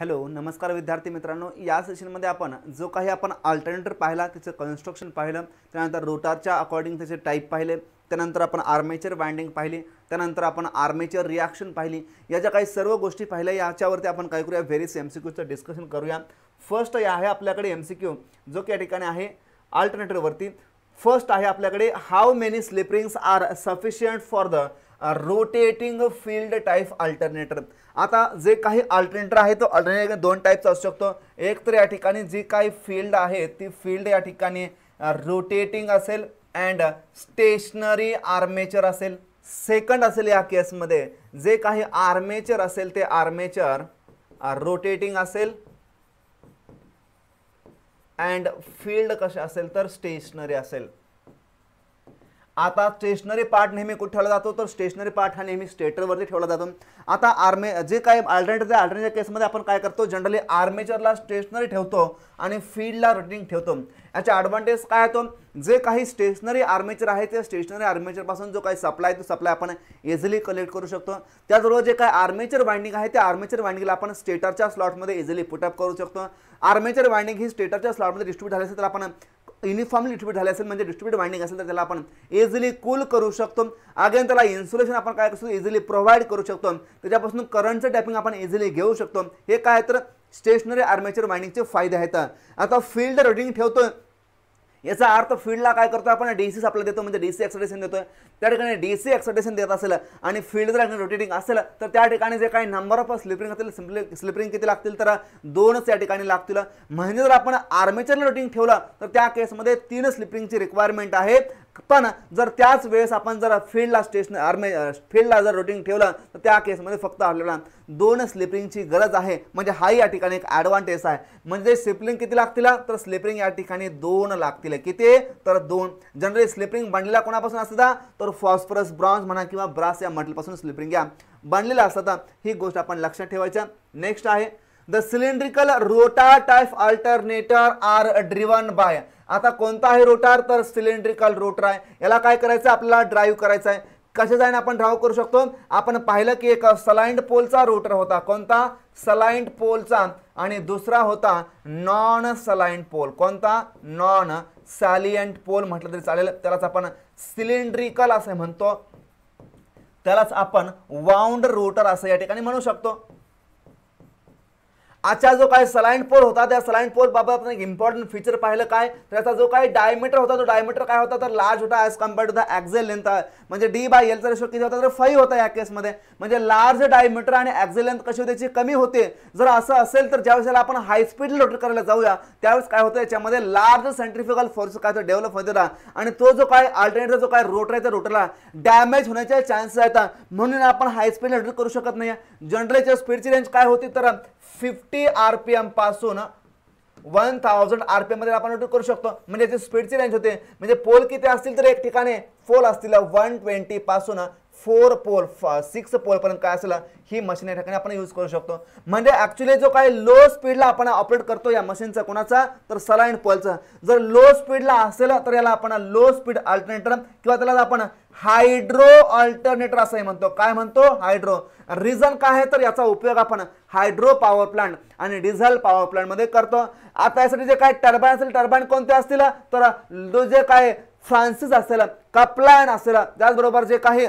Hello नमस्कार विद्यार्थी मित्रांनो, या सेशनमध्ये आपण जो काही आपण अल्टरनेटर पाहिला त्याचं कन्स्ट्रक्शन पाहिलं, त्यानंतर रोटरच्या अकॉर्डिंग त्याचे टाईप पाहिले, त्यानंतर आपण आर्मेचर वाइंडिंग पाहिली, त्यानंतर आपण आर्मेचर रिॲक्शन पाहिली. या ज्या काही सर्व गोष्टी पाहिल्या याच्यावरती आपण काय करूया, व्हेरियस एमसीक्यूचं डिस्कशन करूया. फर्स्ट आहे आपल्याकडे एमसीक्यू जो की या ठिकाणी आहे अल्टरनेटरवरती. फर्स्ट आहे आपल्याकडे, how many slip rings are sufficient for the rotating field type alternator. आता जे काही अल्टरनेटर आहे तो अल्टरनेटर दोन टाईपचा असू शकतो. एक तर या ठिकाणी जी काही फील्ड आहे ती फील्ड या ठिकाणी रोटेटिंग असेल अँड स्टेशनरी आर्मेचर असेल. सेकंड असेल या केसमध्ये जे काही आर्मेचर असेल ते आर्मेचर रोटेटिंग असेल अँड फील्ड कसे असेल तर स्टेशनरी असेल. आता स्टेशनरी पार्ट नेहमी कुठे ठेवला जातो तर स्टेशनरी पार्ट हा नेहमी स्टेटरवरती ठेवला जातो. आता जे काही अल्टरनेटर केसमध्ये आपण काय करतो, जनरली आर्मेचरला स्टेशनरी ठेवतो आणि फील्डला रोटेटिंग ठेवतो. याचा ॲडव्हान्टेज काय होतो, जे काही स्टेशनरी आर्मेचर आहे ते स्टेशनरी आर्मेचरपासून जो काही सप्लाय तो सप्लाय आपण इझिली कलेक्ट करू शकतो. त्याचबरोबर जे काही आर्मेचर वाइंडिंग आहे त्या आर्मेचर वाइंडिंगला आपण स्टेटरच्या स्लॉटमध्ये इझिली पुटअप करू शकतो. आर्मेचर वाइंडिंग ही स्टेटरच्या स्लॉटमध्ये डिस्ट्रीब्यूट झाली असेल तर आपण युनिफॉर्मली डिस्ट्रीब्यूट झाले असेल म्हणजे डिस्ट्रीब्यूट वाइंडिंग असेल तर त्याला आपण इझिली कूल करू शकतो. अगेन त्याला इन्सुलेशन आपण काय करू इझिली प्रोव्हाइड करू शकतो. त्याच्यापासून करंटचं टॅपिंग आपण इझिली घेऊ शकतो. हे काय तर स्टेशनरी आर्मेचर वाइंडिंगचे फायदे आहेत. आता फील्ड रोटेटिंग ठेवतो याचा अर्थ फील्डला काय करतो आपण डीसी सप्लाय देतो म्हणजे डीसी एक्साइटेशन देतोय. त्या ठिकाणी डीसी एक्साइटेशन देत असेल आणि फील्ड जर रोटेटिंग असेल तर त्या ठिकाणी जे काही नंबर ऑफ स्लिपरिंग असतील स्लिपरिंग किती लागतील तर 2च या ठिकाणी लागतील. म्हणजे जर आपण आर्मेचरला रोटेटिंग ठेवलं तर त्या केसमध्ये 3 स्लिपरिंगची रिक्वायरमेंट आहे. पण जर त्याच वेळेस आपण जर फील्डला फील्डला जर रोटेटिंग ठेवलं तर त्या केसमध्ये फक्त आपल्याला 2 स्लिपरिंगची गरज आहे. म्हणजे हा या ठिकाणी एक ॲडव्हान्टेज आहे. म्हणजे स्लिपरिंग किती लागतील तर स्लिपरिंग या ठिकाणी 2 लागतील. किती तर 2. जनरली स्लिपरिंग बनलेला कोणापासून असतात तर फॉस्फरस ब्रॉन्झ म्हणा किंवा ब्रास या मटेरियलपासून स्लिपरिंग या बनलेला असतात. ही गोष्ट आपण लक्षात ठेवायच्या. नेक्स्ट आहे the cylindrical rotor type alternator are driven by. आता कोणता आहे रोटार तर सिलेंड्रिकल रोटर आहे. याला काय करायचं आपल्याला ड्राईव्ह करायचं आहे. कशाने आपण ड्राईव्ह करू शकतो, आपण पाहिलं की एक सलाइंड पोलचा रोटर होता. कोणता सलाइंड पोलचा आणि दुसरा होता नॉन सलाइंड पोल. कोणता नॉन सॅलियंट पोल म्हटलं तरी चालेल. त्यालाच आपण सिलेंड्रिकल असे म्हणतो. त्यालाच आपण वाउंड रोटर असं या ठिकाणी म्हणू शकतो. आजचा जो काही सलाइंड पोल होता त्या सलाइंड पोल बाबत आपण एक इम्पॉर्टंट फीचर पाहिलं काय, त्याचा जो काही डायमीटर होता तो डायमीटर काय होता तर लार्ज होता as compared to the axial length. म्हणजे D/L चा रेशो किती होता तर 5 होता या केसमध्ये. म्हणजे लार्ज डायमीटर आणि ॲक्झेल लेंथ कशी होते कमी होते. जर असं असेल तर ज्यावेळेस आपण हाय स्पीड रोटर करायला जाऊया त्यावेळेस काय होतं याच्यामध्ये लार्ज सेंट्रिफ्युगल फोर्स काय तर डेव्हलप होते आणि तो जो काय अल्टरनेटर जो काय रोटर आहे त्या रोटरला डॅमेज होण्याचे चान्सेस आहेत. म्हणून आपण हाय स्पीड रोटर करू शकत नाही. जनरलच्या स्पीडची रेंज काय होती तर 50 RPM पासून 1000 RPM मध्ये आपण रोटेट करू शकतो. म्हणजे याची स्पीडची रेंज होते. म्हणजे पोल किती असतील तर एक ठिकाणी पोल असतील 120 पासून 4 पोल 6 पोल पर्यंत काय असेल ही मशीन या ठिकाणी आपण यूज करू शकतो. म्हणजे ऍक्च्युअली जो काही लो स्पीडला आपण ऑपरेट करतो या मशीनचा कोणाचा तर सलाइंड पोलचा जर लो स्पीडला असेल तर याला आपण लो स्पीड अल्टरनेटर किंवा त्याला आपण हायड्रो अल्टरनेटर असंही म्हणतो. काय म्हणतो हायड्रो. रिझन काय आहे तर याचा उपयोग आपण हायड्रो पॉवर प्लांट आणि डिझेल पॉवर प्लांट मध्ये करतो. आता यासाठी जे काय टर्बाइन असेल टर्बाइन कोणते असतील तर जे काय फ्रान्सिस असेल कपलाइन असेल त्याचबरोबर जे काही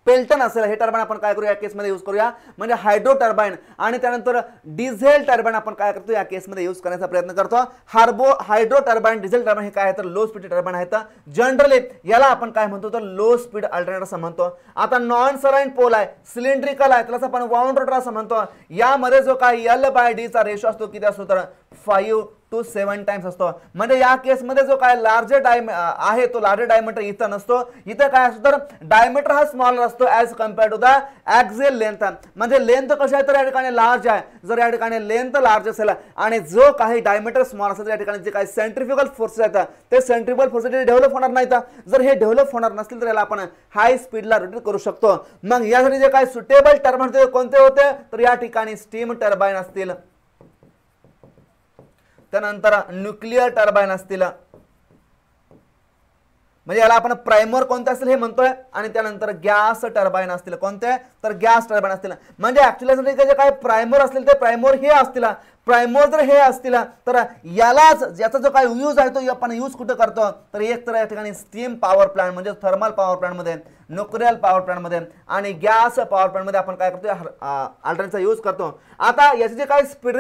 पेल्टन असेल हे टर्बाइन आपण काय करूया या केसमध्ये यूज करूया. म्हणजे हायड्रो टर्बाइन आणि त्यानंतर डिझेल टर्बाइन आपण काय करतो या केसमध्ये यूज करण्याचा प्रयत्न करतो. हायड्रो टर्बाइन डिझेल टर्बाइन हे काय आहे तर लो स्पीड टर्बाइन आहेत. जनरली याला आपण काय म्हणतो तर लो स्पीड अल्टरनेटर असं म्हणतो. आता नॉन सलाइंड पोल आहे सिलेंड्रिकल आहे त्यालाच आपण वाउंड रोटर असं म्हणतो. यामध्ये जो काय L/D चा रेशो असतो किती असतो तर 5 to 7 टाइम्स असतो. म्हणजे या केसमध्ये जो काय लार्ज आहे तो लार्ज डायमीटर इथं नसतो. इथं काय असतो तर डायमीटर हा स्मॉलर असतो as compared to the axial length. म्हणजे लेंथ कशी आहे तर या ठिकाणी लार्ज आहे. जर या ठिकाणी लेंथ लार्ज असेल आणि जो काही डायमीटर स्मॉल असेल तर या ठिकाणी जे काही सेंट्रिफ्युगल फोर्सेस आहेत ते सेंट्रिफ्युगल फोर्सेस डेव्हलप होणार नाहीत. जर हे डेव्हलप होणार नसतील तर याला आपण हाय स्पीडला रोटेट करू शकतो. मग यासाठी जे काही सुटेबल टर्बाइन कोणते होते तर या ठिकाणी स्टीम टर्बाइन असतील, त्यानंतर न्यूक्लियर टर्बाइन असतील, म्हणजे याला आपण प्राइमर कोणते असतील हे म्हणतोय, आणि त्यानंतर गॅस टर्बाईन असतील. कोणते? तर गॅस टर्बाईन असतील. म्हणजे ऍक्च्युअली जे काही प्राइमर असतील ते प्राइमर हे असतील. प्राइमर जर हे असतील तर यालाच याचा जो काही यूज आहे तो आपण यूज कुठे करतो, तर एक तर या ठिकाणी स्टीम पॉवर प्लांट म्हणजे थर्मल पॉवर प्लांट मध्ये, न्यूक्लिअर पॉवर प्लांट मध्ये आणि गॅस पॉवर प्लांट मध्ये आपण काय करतो, अल्टरनेटचा यूज करतो. आता याचे जे काही स्पीड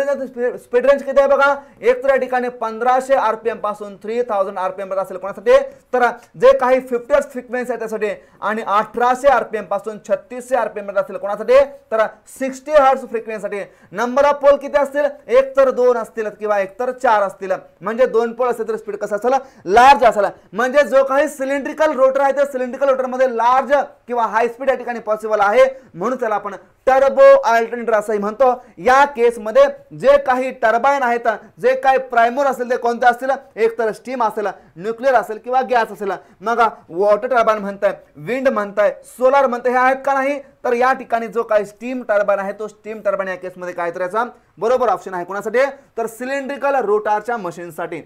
रेंज किती आहे बघा, एक तर या ठिकाणी 1500 RPM पासून 3000 RPM पर्यंत असेल कोणासाठी, तर जे काही 50 हर्ट्झ फ्रिक्वेन्सी आहे त्यासाठी, आणि 1800 RPM पासून 3600 RPM पर्यंत असेल कोणासाठी, तर 60 हर्ट्झ फ्रिक्वेन्सीसाठी. नंबर ऑफ पोल किती असतील, एक तर 2 असतील किंवा एक तर 4 असतील. म्हणजे 2 पोल असेल तर स्पीड कसं असेल, लार्ज असेल. म्हणजे जो काही सिलेंड्रिकल रोटर आहे त्या सिलेंड्रिकल रोटर मध्ये लार्ज किंवा हाय स्पीड या ठिकाणी पॉसिबल आहे, म्हणून त्याला आपण टर्बो अल्टरनेटर असंही म्हणतो. या केस मध्ये जे काही टर्बाईन आहेत, जे काही प्राइमर असेल ते कोणते असतील, एक तर स्टीम असेल, न्यूक्लिअर असेल किंवा गॅस असेल. मग वॉटर टर्बाईन म्हणताय, विंड म्हणताय, सोलार म्हणताय, हे आहेत का नाही, तर या ठिकाणी जो काही स्टीम टर्बाईन आहे तो स्टीम टर्बाईन या केसमध्ये काय तर याचा बरोबर ऑप्शन आहे. कोणासाठी, तर सिलेंड्रिकल रोटारच्या मशीनसाठी.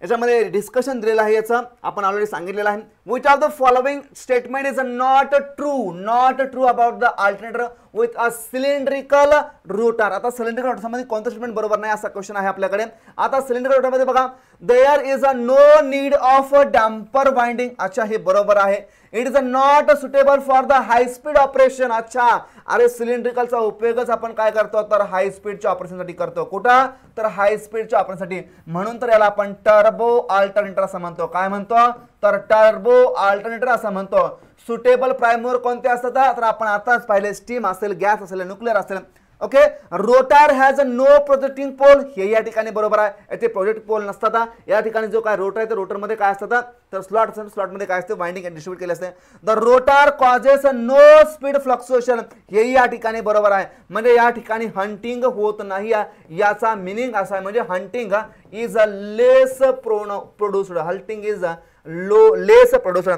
याच्यामध्ये डिस्कशन दिलेलं आहे, याचं आपण ऑलरेडी सांगितलेलं आहे. Which of the following statement is not true about the alternator with a cylindrical rotor. आता सिलेंड्रिकल रोटर मध्ये कोणतं स्टेटमेंट बरोबर नाही असा क्वेश्चन आहे आपल्याकडे. आता सिलेंड्रिकल रोटर मध्ये बघा, there is a no need of a damper winding. अच्छा, हे बरोबर आहे. It is not suitable for the high speed operation. अच्छा, अरे सिलेंड्रिकलचा उपयोगच आपण काय करतो, तर हाय स्पीडच्या ऑपरेशनसाठी करतो. कुठं, तर हाय स्पीडच्या ऑपरेशनसाठी. म्हणून तर याला आपण टर्बो अल्टरनेटर असं म्हणतो. काय म्हणतो, तर टर्बो अल्टरनेटर असं म्हणतो. सुटेबल प्राइमर कोणते असतात, तर आपण आताच पाहिले, स्टीम असेल, गॅस असेल, न्यूक्लिअर असेल. Okay, rotor has no projecting pole. हे या ठिकाणी बरोबर आहे. याचे प्रोजेक्ट पोल नसतात. या ठिकाणी जो काय रोटर आहे, तर रोटर मध्ये काय असतात, तर स्लॉट असेल, स्लॉट मध्ये काय असते, वाइंडिंग डिस्ट्रीब्यूट केले असते. The rotor causes no speed fluctuation. हे या ठिकाणी बरोबर आहे. म्हणजे या ठिकाणी हंटिंग होत नाही, याचा मिनिंग असा आहे. म्हणजे hunting is a less produced. Hunting is less produced.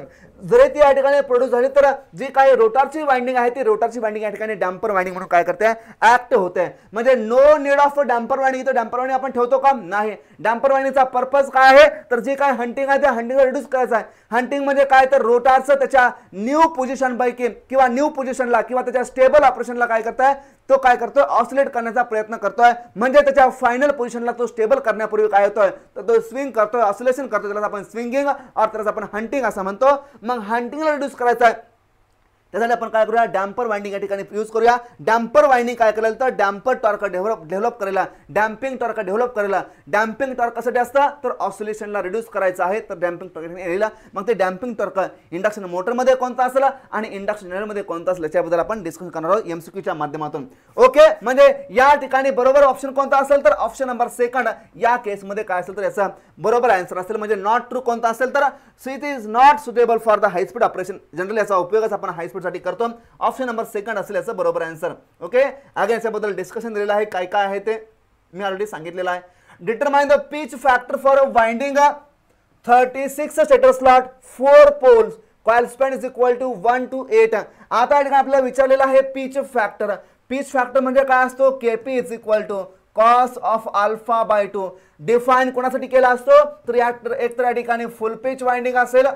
जरी ती या ठिकाणी प्रोड्यूस झाली तर जी काही रोटरची वाइंडिंग आहे ती रोटरची वाइंडिंग या ठिकाणी डॅम्पर वाइंडिंग म्हणून काय करते, ऍक्ट होते. म्हणजे no need of damper winding. इथं डॅम्पर वाइंडिंग आपण ठेवतो का, नाही. डॅम्पर वाइंडिंगचा पर्पज काय आहे, तर जे काय हंटिंग आहे त्या हंटिंगला रिड्यूस करायचं आहे. हंटिंग म्हणजे काय, तर रोटरचं त्याच्या न्यू पोझिशन पैकी किंवा न्यू पोझिशनला किंवा त्याच्या स्टेबल ऑपरेशनला काय करताय, तो काय करतोय, ऑसिलेट करण्याचा प्रयत्न करतोय. म्हणजे त्याच्या फायनल पोझिशनला तो स्टेबल करण्यापूर्वी काय होतोय, तर तो स्विंग करतोय, ऑसिलेशन करतोय. त्याला आपण स्विंगिंग और त्याला आपण हंटिंग असं म्हणतो. मग हंटिंगला रिड्यूस करायचं आहे, त्यासाठी आपण काय करूया, डॅम्पर वाइंडिंग या ठिकाणी यूज करूया. डॅम्पर वाइंडिंग काय करेल, तर डॅम्पर टॉर्क डेव्हलप करेला, डॅम्पिंग टॉर्क डेव्हलप करेला. डॅम्पिंग टॉर्क कशासाठी असतं, तर ऑसिलेशनला रिड्यूस करायचं आहे, तर डॅम्पिंग टॉर्क येईल. मग ते डॅम्पिंग टॉर्क इंडक्शन मोटरमध्ये कोणता असेल आणि इंडक्शन जनरेटरमध्ये कोणता असेल याच्याबद्दल आपण डिस्कशन करणार आहोत एमसीक्यूच्या माध्यमातून. ओके, म्हणजे या ठिकाणी बरोबर ऑप्शन कोणता असेल, तर ऑप्शन नंबर सेकंड या केसमध्ये काय असेल तर याचा बरोबर आन्सर असेल. म्हणजे नॉट ट्रू कोणता असेल, तर it is not suitable for the high speed operation. Generally याचा उपयोगच आपण हाय स्पीड साठी करतो. ऑप्शन नंबर सेकंड असेल याचं बरोबर आन्सर. ओके, अगेन याच्याबद्दल डिस्कशन दिलेलं आहे, काय काय आहे ते मी ऑलरेडी सांगितलेलं आहे. Determine the pitch factor for winding 36 stator slot 4 poles coil span is equal to 1 to 8. आता या ठिकाणी आपल्याला विचारलेलं आहे पिच फॅक्टर. पिच फॅक्टर म्हणजे काय असतो, KP is equal to cos of alpha by 2. Define कोणासाठी केला असतो, तर एक तर या ठिकाणी फुल पिच वाइंडिंग असेल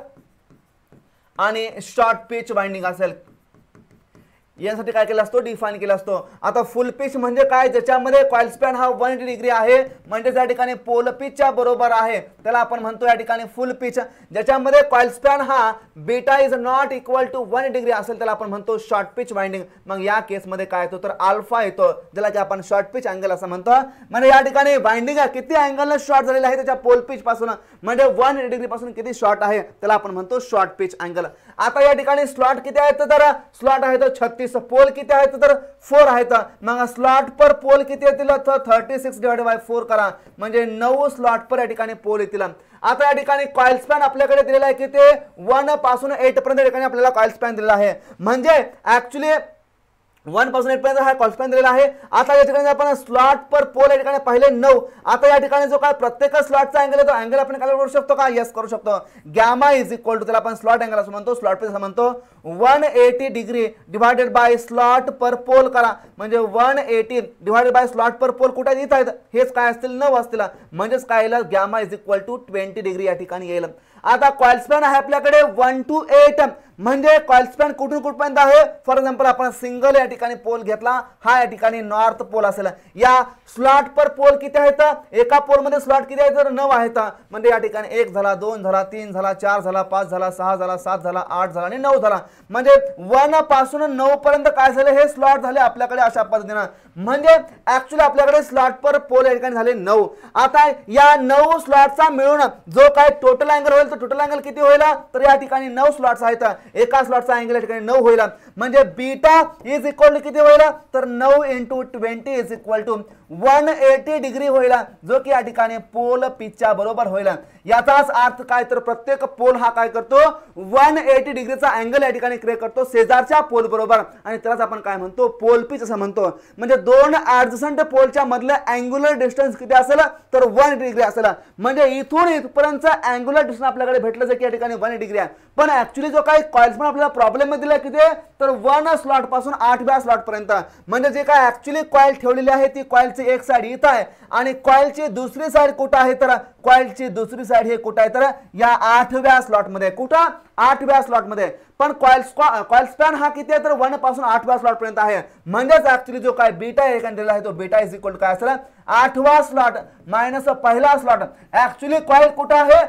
आणि शॉर्ट पिच वाइंडिंग असेल. यासाठी काय केला असतो, डिफाइन केला असतो. आता फुल पिच म्हणजे काय, ज्याच्यामध्ये कॉइल स्पॅन हा 180 डिग्री आहे, म्हणजे त्या ठिकाणी पोल पिचच्या बरोबर आहे, त्याला आपण म्हणतो या ठिकाणी फुल पिच. ज्याच्यामध्ये कॉइल स्पॅन हा beta is not equal to 1 degree असेल त्याला आपण म्हणतो शॉर्ट पिच वाइंडिंग. मग या केसमध्ये काय येतो, तर अल्फा येतो, ज्याला की आपण शॉर्ट पिच अँगल असं म्हणतो. म्हणजे या ठिकाणी वाइंडिंग किती अँगलने शॉर्ट झालेला आहे त्याच्या पोल पिच पासून, म्हणजे 180 डिग्री पासून किती शॉर्ट आहे त्याला आपण म्हणतो शॉर्ट पिच अँगल. आता या ठिकाणी स्लॉट किती आहेत, तर स्लॉट आहेत 36. पोल किती आहेत, तर 4 आहेत. मग स्लॉट पर पोल किती येतील, तर 36 डिवाइडेड बाय 4 करा, म्हणजे 9 स्लॉट पर या ठिकाणी पोल येतील. आता या ठिकाणी कॉइल स्पॅन आपल्याकडे दिलेला आहे की ते 1 पासून 8 पर्यंत या ठिकाणी आपल्याला कॉइल स्पॅन दिलेला आहे. म्हणजे ऍक्च्युली 1 पासून 8 पर्यंत हा कॉइल स्पॅन दिलेला आहे. आता या ठिकाणी आपण स्लॉट पर पोल या ठिकाणी पहिले 9. आता या ठिकाणी जो काय प्रत्येक स्लॉटचा अँगल आहे तो अँगल आपण कॅल्क्युलेट करू शकतो का, यस करू शकतो. गॅमा इज इक्वल टू, त्याला आपण स्लॉट अँगल असं म्हणतो, स्लॉट पिच असं म्हणतो, 180 degree divided by slot per pole करा. म्हणजे 180 divided by slot per pole कुठे येत आहेत, हेच काय असतील 9 असतील. म्हणजेच काय येईल, gamma is equal to 20 degree या ठिकाणी येईल. आता कॉइल स्पॅन आहे आपल्याकडे 1 to 8, म्हणजे कॉइल स्पॅन कुठून कुठपर्यंत आहे. फॉर एक्झाम्पल आपण सिंगल या ठिकाणी पोल घेतला, हा या ठिकाणी नॉर्थ पोल असेल. या स्लॉट पर पोल किती आहेत, एका पोल मध्ये स्लॉट किती आहेत तर 9 आहेत. म्हणजे या ठिकाणी 1 झाला, 2 झाला, 3 झाला, 4 झाला, 5 झाला, 6 झाला, 7 झाला, 8 झाला आणि 9 झाला. म्हणजे 1 पासून 9 पर्यंत काय झाले हे स्लॉट झाले आपल्याकडे अशा पद्धतीने. म्हणजे ऍक्च्युअली आपल्याकडे स्लॉट पर पोल या ठिकाणी झाले 9. आता या 9 स्लॉटचा मिळून जो काय टोटल अँगल होईल तर टोटल अँगल किती होईल तर या ठिकाणी 9 स्लॉट्स आहेत, एका स्लॉटचा अँगल या ठिकाणी 9 होईल. म्हणजे बीटा इज इक्वल टू किती होईल तर 9 × 20 इज इक्वल टू 180 डिग्री होईल, जो की या ठिकाणी पोल पिचच्या बरोबर होईल. याचाच अर्थ काय तर प्रत्येक पोल हा काय करतो 180 डिग्रीचा अँगल या ठिकाणी क्रिएट करतो शेजारच्या पोल बरोबर, आणि त्यालाच आपण काय म्हणतो पोल पिच असं म्हणतो. म्हणजे दोन ऍडजसंट पोलच्या मधलं अँग्युलर डिस्टन्स किती असेल तर 180 डिग्री असेल. म्हणजे इथून इथपर्यंतचा अँग्युलर डिस्टन्स आपल्याकडे भेटलं जे की या ठिकाणी 180 डिग्री आहे. पण ऍक्च्युअली जो काही कॉइल्स पण आपल्याला प्रॉब्लेम मध्ये दिला किती तर 1 स्लॉट पासून 8व्या स्लॉट पर्यंत. म्हणजे जे काय ऍक्च्युअली कॉइल ठेवलेली आहे ती कॉइलची एक साइड इथं आहे आणि कॉइलची दुसरी साइड कुठं आहे तर कॉइलची दुसरी साइड हे कुठं आहे तर या 8व्या स्लॉट मध्ये. कुठं 8व्या स्लॉट मध्ये. पण कॉइल स्पॅन हा किती आहे तर 1 पासून 8व्या स्लॉट पर्यंत आहे. म्हणजेच ऍक्च्युअली जो काय बीटा दिलेला आहे तो बीटा इज इक्वल टू काय असेल 8वा स्लॉट मायनस पहिला स्लॉट. ऍक्च्युअली कॉइल कुठं आहे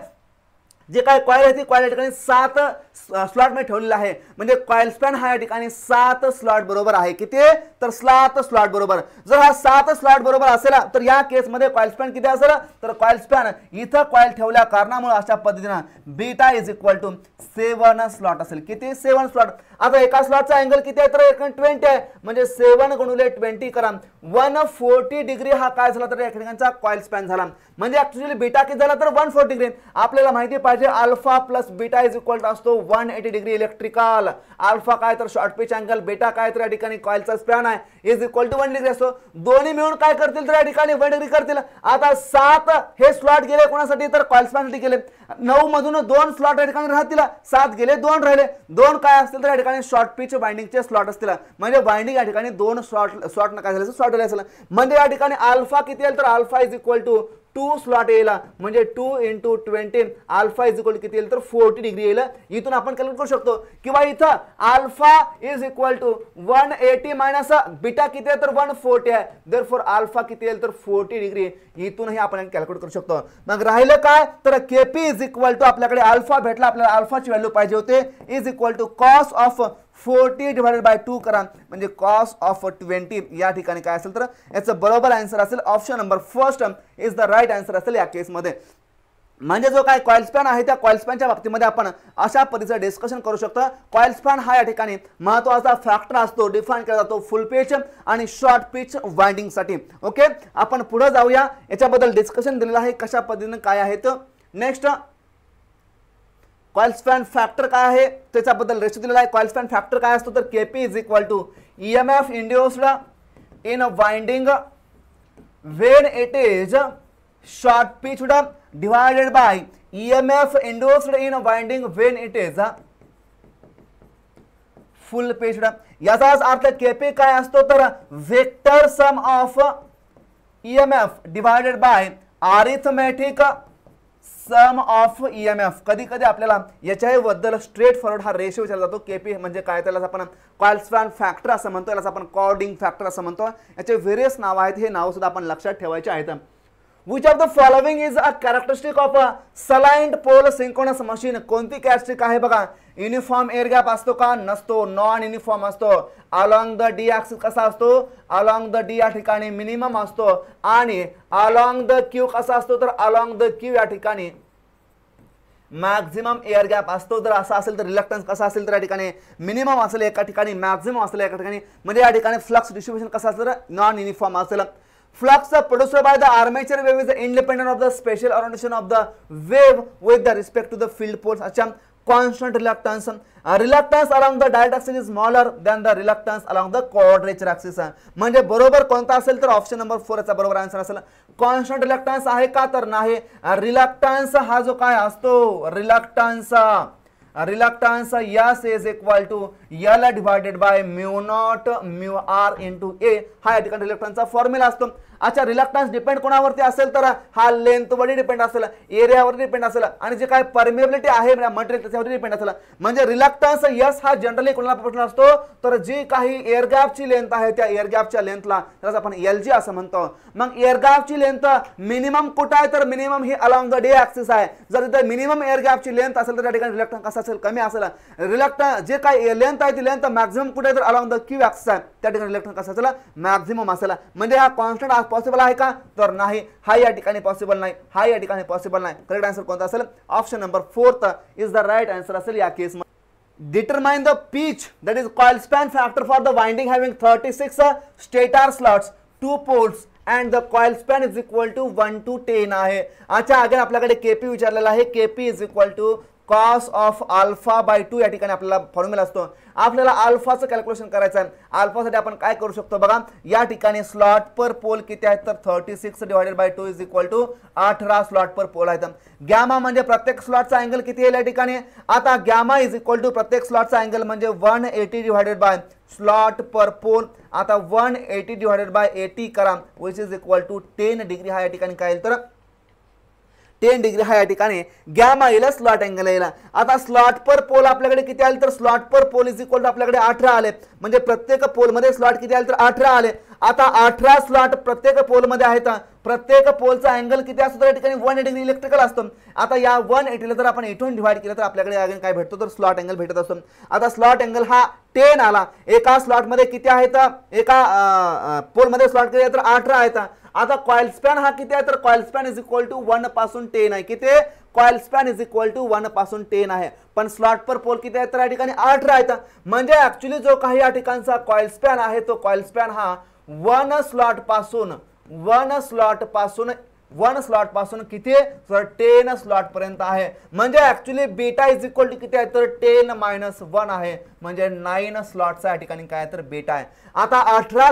जे काय कॉइल आहे ती कॉइल या ठिकाणी 7 स्लॉट मध्ये ठेवलेला आहे. म्हणजे कॉइल स्पॅन हा या ठिकाणी 7 स्लॉट बरोबर आहे. किती तर 7 स्लॉट बरोबर. जर हा 7 स्लॉट बरोबर असेल तर या केस मध्ये कॉइल स्पॅन किती असेल तर कॉइल स्पॅन इथं कॉइल ठेवल्या कारणामुळे अशा पद्धतीने beta is equal to 7 slot असेल. किती 7 स्लॉट. आता एका स्लॉटचा अँगल किती आहे तर 20 आहे. म्हणजे 7 गुणिले 20 करा 140 डिग्री हा काय झाला तर या ठिकाणचा कॉइल स्पॅन झाला. म्हणजे ऍक्च्युअली बीटा किती झाला तर 140 डिग्री. आपल्याला माहिती पाहिजे alpha plus beta is equal to असतो 180 डिग्री इलेक्ट्रिकल. अल्फा काय तर शॉर्ट पिच अँगल, बीटा काय तर या ठिकाणी कॉइलचा स्पॅन आहे इज इक्वल टू 1 डिग्री असतो. दोन्ही मिळून काय करतील तर या ठिकाणी 1 डिग्री करतील. आता 7 हे स्लॉट गेले कोणासाठी तर कॉइल स्पॅन साठी गेले. 9 मधून 2 स्लॉट या ठिकाणी राहतील, 7 गेले 2 राहिले. 2 काय असतील तर या ठिकाणी शॉर्ट पिच वाइंडिंगचे स्लॉट असतील. म्हणजे वाइंडिंग या ठिकाणी 2 स्लॉट न काय झाले स्लॉट असेल. म्हणजे या ठिकाणी अल्फा किती येईल तर alpha is equal to 2 slot येईल. म्हणजे 2 × 20 अल्फा इज इक्वल किती येईल तर 40 डिग्री येईल. इथून आपण कॅल्क्युलेट करू शकतो. किंवा इथं alpha is equal to 180 minus beta किती आहे तर 140 आहे. देअरफॉर अल्फा किती येईल तर 40 डिग्री. इथूनही आपण कॅल्क्युलेट करू शकतो. मग राहिलं काय तर केपी इज इक्वल टू आपल्याकडे अल्फा भेटला, आपल्याला अल्फाची व्हॅल्यू पाहिजे होते is equal to cos of 40 divided by 2 करा. म्हणजे कॉस ऑफ 20 या ठिकाणी काय असेल तर याचं बरोबर आन्सर असेल option number first is the right answer असेल या केस मध्ये. म्हणजे जो काय कॉइल स्पॅन आहे त्या कॉइल स्पॅनच्या बाबतीमध्ये आपण अशा पद्धतीचं डिस्कशन करू शकतो. कॉइल स्पॅन हा या ठिकाणी महत्त्वाचा फॅक्टर असतो, डिफाइन केला जातो फुल पिच आणि शॉर्ट पिच वाइंडिंग साठी. ओके, आपण पुढे जाऊया. याच्याबद्दल डिस्कशन दिलेलं आहे कशा पद्धतीने काय आहे. तर नेक्स्ट कॉइल स्पॅन फॅक्टर काय आहे त्याच्याबद्दल रेशो दिलेला आहे. कॉइल स्पॅन फॅक्टर काय असतो तर KP is equal to EMF induced in winding when it is short pitched divided by EMF induced in winding when it is full pitched. याचाच अर्थ केपी काय असतो तर vector sum of EMF divided by arithmetic sum of EMF. कधी कधी आपल्याला याच्या बद्दल स्ट्रेट फॉरवर्ड हा रेशो विचारला जातो. केपी म्हणजे काय त्याला आपण कॉइल स्पॅन फॅक्टर असं म्हणतो, याला आपण कॉर्डिंग फॅक्टर असं म्हणतो. याचे व्हेरियस नाव आहेत, हे नाव सुद्धा आपण लक्षात ठेवायचे आहेत. Which of the following is a characteristic of a saligned pole synchronous machine? कोणती कॅरेक्टरिस्टिक आहे बघा. युनिफॉर्म एअर गॅप असतो का नसतो, नॉन युनिफॉर्म असतो. अलॉंग द डी ॲक्सिस कसा असतो, अलॉंग द डी या ठिकाणी मिनिमम असतो. आणि अलॉंग द क्यू कसा असतो तर अलॉंग द क्यू या ठिकाणी मॅक्झिमम एअर गॅप असतो. जर असा असेल तर रिलक्टन्स कसा असेल तर या ठिकाणी मिनिमम असेल एका ठिकाणी, मॅक्झिमम असेल एका ठिकाणी. म्हणजे या ठिकाणी फ्लक्स डिस्ट्रीब्युशन कसा असेल तर नॉन युनिफॉर्म असेल. Flux produced by the armature wave is independent of the spatial orientation of the wave with the respect to the field poles. अच्छा, constant reluctance. Reluctance along the direct axis is smaller than the reluctance along the quadrature axis. म्हणजे बरोबर कोणता असेल तर option number 4 चा बरोबर answer असेल. Constant reluctance आहे का तर नाही. रिलक्टन्स हा जो काय असतो reluctance reluctance S is equal to L divided by mu naught mu R into A, हा या ठिकाणी रिलक्टन्सचा फॉर्म्युला असतो. अच्छा, रिलक्टन्स डिपेंड कोणावरती असेल तर हा लेंथवर डिपेंड असेल, एरियावर डिपेंड असेल आणि जे काय परमिएबिलिटी आहे मटेरियल त्याच्यावर डिपेंड असेल. म्हणजे रिलक्टन्स यस हा जनरली कोणाला प्रोपोर्शनल असतो तर जी काही एअर गॅपची लेंथ आहे त्या एअर गॅपच्या लेंथला त्याला आपण एलजी असं म्हणतो. मग एअर गॅपची लेंथ मिनिमम कुठे आहे तर minimum he along the D axis आहे. जर तिथे मिनिमम एअर गॅपची लेंथ असेल तर त्या ठिकाणी रिलक्टन्स कसा असेल, कमी असेल. रिलक्टन्स जे काही लेंथ आहे ती लेंथ मॅक्झिमम कुठे आहे तर अलॉंग द क्यू ऍक्सिस आहे, त्या ठिकाणी रिलक्टन्स कसा असेल, मॅक्झिमम असेल. म्हणजे हा कॉन्स्टंट पॉसिबल आहे का तर नाही, हा या ठिकाणी पॉसिबल नाही, हा या ठिकाणी पॉसिबल नाही. करेक्ट आन्सर कोणता असेल, option number 4 is the right answer असेल या केस मध्ये. Determine the pitch, that is coil span factor for the winding having 36 stator slots, 2 poles and the coil span is equal to 1 to 10 आहे. अच्छा, again आपल्याकडे KP विचारलेला आहे. KP is equal to cos of alpha by 2 या ठिकाणी आपल्याला formula असतो. आपल्याला अल्फाचं कॅल्क्युलेशन करायचं आहे. अल्फासाठी आपण काय करू शकतो बघा, या ठिकाणी स्लॉट पर पोल किती आहेत तर 36 divided by 2 is equal to 18 slot per pole आहेत. गॅमा म्हणजे प्रत्येक स्लॉटचा अँगल किती आहे या ठिकाणी. आता गॅमा इज इक्वल टू प्रत्येक स्लॉटचा अँगल म्हणजे 180 divided by slot per pole. आता 180 डिवायडेड बाय 80 करा which is equal to 10 degree. हा या ठिकाणी काय येईल तर 10 डिग्री हा या ठिकाणी गॅमा येईल, स्लॉट अँगल येईल. आता स्लॉट पर पोल आपल्याकडे किती आले तर slot per pole is equal to आपल्याकडे 18 आले. म्हणजे प्रत्येक पोल मध्ये स्लॉट किती आले तर 18 आले. आता 18 स्लॉट प्रत्येक पोल मध्ये आहेत. प्रत्येक पोलचा अँगल किती असतो तर या ठिकाणी 180 डिग्री इलेक्ट्रिकल असतो. आता या 180 ला जर आपण 8 डिवाइड केलं तर आपल्याकडे अगेन काय भेटतो तर स्लॉट अँगल भेटत असतो. आता स्लॉट अँगल हा 10 आला. एका स्लॉट मध्ये किती आहेत, एका पोल मध्ये स्लॉट किती आहे तर 18 आहेत. आता कॉइल स्पॅन हा किती आहे तर coil span is equal to 1 पासून 10 आहे. किती, coil span is equal to 1 पासून 10 आहे. पण स्लॉट पर पोल किती आहे तर या ठिकाणी 18 आहेत. म्हणजे ऍक्च्युली जो काही या ठिकाणचा कॉइल स्पॅन आहे तो कॉइल स्पॅन हा 1 स्लॉट पासून किती तर 10 स्लॉट पर्यंत आहे. म्हणजे actually beta is equal to किती आहे तर 10 - 1 आहे. म्हणजे 9 स्लॉटचा या ठिकाणी काय तर बीटा आहे. आता 18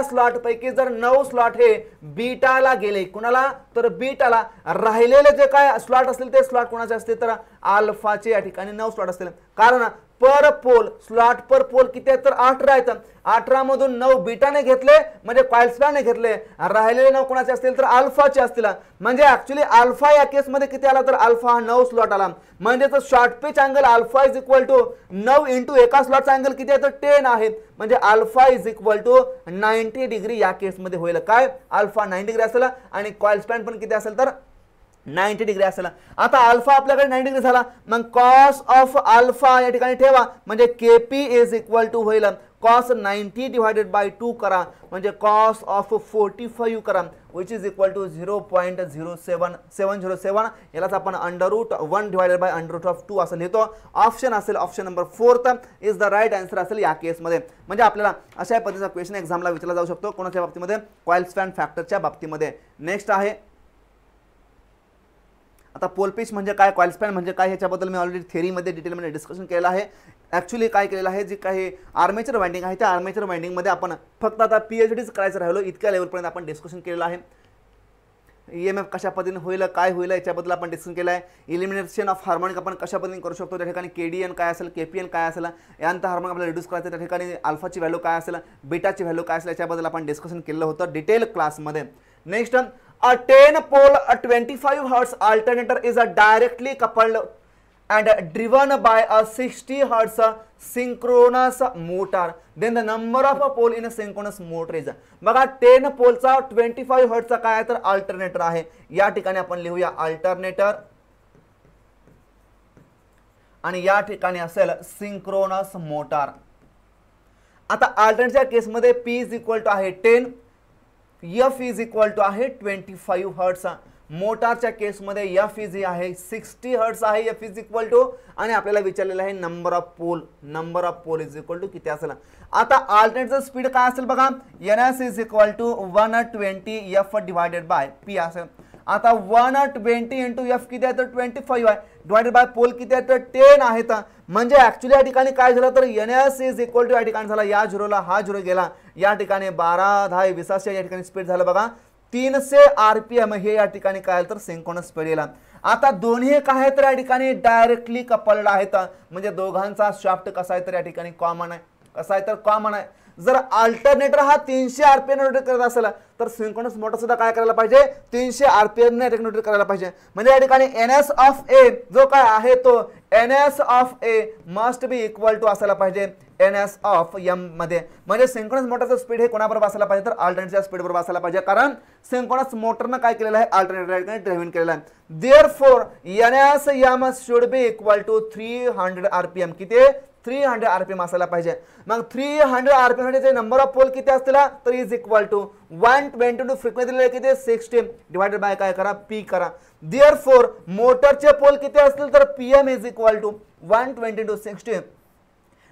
स्लॉट पैकी जर 9 स्लॉट हे बीटाला गेले, कुणाला तर बीटाला, राहिलेले जे काय स्लॉट असतील ते स्लॉट कोणाचे असतील तर अल्फाचे या ठिकाणी 9 स्लॉट असतील. कारण पर पोल स्लॉट पर पोल किती आहेत तर 18 आहेत. 18 मधून 9 बीटाने घेतले म्हणजे कॉइल स्पॅनने घेतले, राहिलेले 9 कोणाचे असतील तर अल्फाचे असतील. म्हणजे ऍक्च्युली अल्फा या केस मध्ये किती आला तर अल्फा हा 9 स्लॉट आला. म्हणजे तो short pitch angle alpha is equal to 9 into एका स्लॉटचा अँगल किती आहे तर 10 आहे. म्हणजे alpha is equal to 90 degree या केस मध्ये होईल. काय, अल्फा 90 डिग्री असेल आणि कॉइल स्पॅन पण किती असेल तर 90 डिग्री असेल. आता अल्फा आपल्याकडे 90 डिग्री झाला. मग कॉस ऑफ अल्फा या ठिकाणी ठेवा म्हणजे केपी इज इक्वल टू होईल कॉस 90 डिवायडेड बाय 2 करा म्हणजे कॉस ऑफ 45 करा विच इज इक्वल टू 0.0707. यालाच आपण √1 डिवायडेड बाय √2 असं लिहितो. ऑप्शन असेल option number 4 is the right answer असेल या केसमध्ये. म्हणजे आपल्याला अशा पद्धतीचा क्वेश्चन एक्झामला विचारला जाऊ शकतो. कोणाच्या बाबतीमध्ये, कॉइल स्पॅन फॅक्टरच्या बाबतीमध्ये. नेक्स्ट आहे आता पोल पिच म्हणजे काय, कॉइल स्पॅन म्हणजे काय, ह्याच्याबद्दल मी ऑलरेडी थेअरीमध्ये डिटेलमध्ये डिस्कशन केलेलं आहे. ॲक्च्युली काय केलेलं आहे, जे काही आर्मेचर वाइंडिंग आहे त्या आर्मेचर वाइंडिंगमध्ये आपण फक्त आता PhDच करायचं राहिलो, इतक्या लेवलपर्यंत आपण डिस्कशन केलेलं आहे. EMF कशा पद्धतीने होईल, काय होईल याच्याबद्दल आपण डिस्कशन केलं आहे. इलिमिनेशन ऑफ हार्मोनिक आपण कशा पद्धतीने करू शकतो, त्या ठिकाणी KDN काय असेल, KPN काय असेल, यानंतर हार्मोनिक आपल्याला रिड्यूस करायचं, त्या ठिकाणी अल्फाची व्हॅल्यू काय असेल, बीटाची व्हॅल्यू काय असेल याच्याबद्दल आपण डिस्कशन केलं होतं डिटेल क्लासमध्ये. Next, a 10 pole a 25 hertz alternator is a directly coupled and driven by a 60 hertz synchronous motor. Then the number of a pole in a synchronous motor is. बघा 10 पोलचा 25 हर्ट्जचा काय आहे तर अल्टरनेटर आहे. या ठिकाणी आपण लिहूया अल्टरनेटर आणि या ठिकाणी असेल सिंक्रोनस मोटार. आता अल्टरनेटच्या केसमध्ये P इज इक्वल टू आहे 10, F इज इक्वल टू आहे 25 हर्ट्ज. मोटारच्या केसमध्ये F इज आहे 60 हर्ट्ज आहे, F इज इक्वल टू, आणि आपल्याला विचारलेलं आहे number of pole is equal to किती असेल. आता अल्टरनेटचं स्पीड काय असेल बघा, NS is equal to 120 F divided by P असेल. आता 120 इंटू F किती आहे तर 25 आहे, डिवायडेड बाय पोल किती आहे तर 10 आहेत. म्हणजे ऍक्च्युली या ठिकाणी काय झालं तर NS इज इक्वल टू या ठिकाणी झाला, या झिरोला हा झिरो गेला, या ठिकाणी 12 10 20 या ठिकाणी स्पीड झालं बघा 300 RPM हे या ठिकाणी काय तर सिंक्रोनस स्पीड येईल. आता दोन्ही काय आहेत तर या ठिकाणी डायरेक्टली कपल्ड आहेत, म्हणजे दोघांचा शाफ्ट कसा आहे तर या ठिकाणी कॉमन आहे. कसा आहे तर कॉमन आहे. जर अल्टरनेटर हा 300 RPM ने रोटेट करत असेल तर सिंक्रोनस मोटर सुद्धा काय करायला पाहिजे 300 RPM ने रोटेट करायला पाहिजे. म्हणजे या ठिकाणी NS ऑफ ए जो काय आहे तो NS of A must be equal to असायला पाहिजे NS ऑफ M मध्ये. म्हणजे सिंक्रोनस मोटरचं स्पीड हे कोणाबरोबर असायला पाहिजे तर अल्टरनेटरच्या स्पीड बरोबर असायला पाहिजे, कारण सिंक्रोनस मोटरनं काय केलेलं आहे अल्टरनेटर ड्राइव्हिंग केलेलं आहे. Therefore NS M should be equal to 300 RPM. किती 300 RPM असायला पाहिजे. मग 300 RPM साठी नंबर ऑफ पोल किती असतील तर इज इक्वल टू 120 फ्रिक्वेन्सी दिलेली किती 60 डिवाइडेड बाय काय करा P करा. देअरफॉर मोटरचे पोल किती असतील तर PM is equal to 120 × 60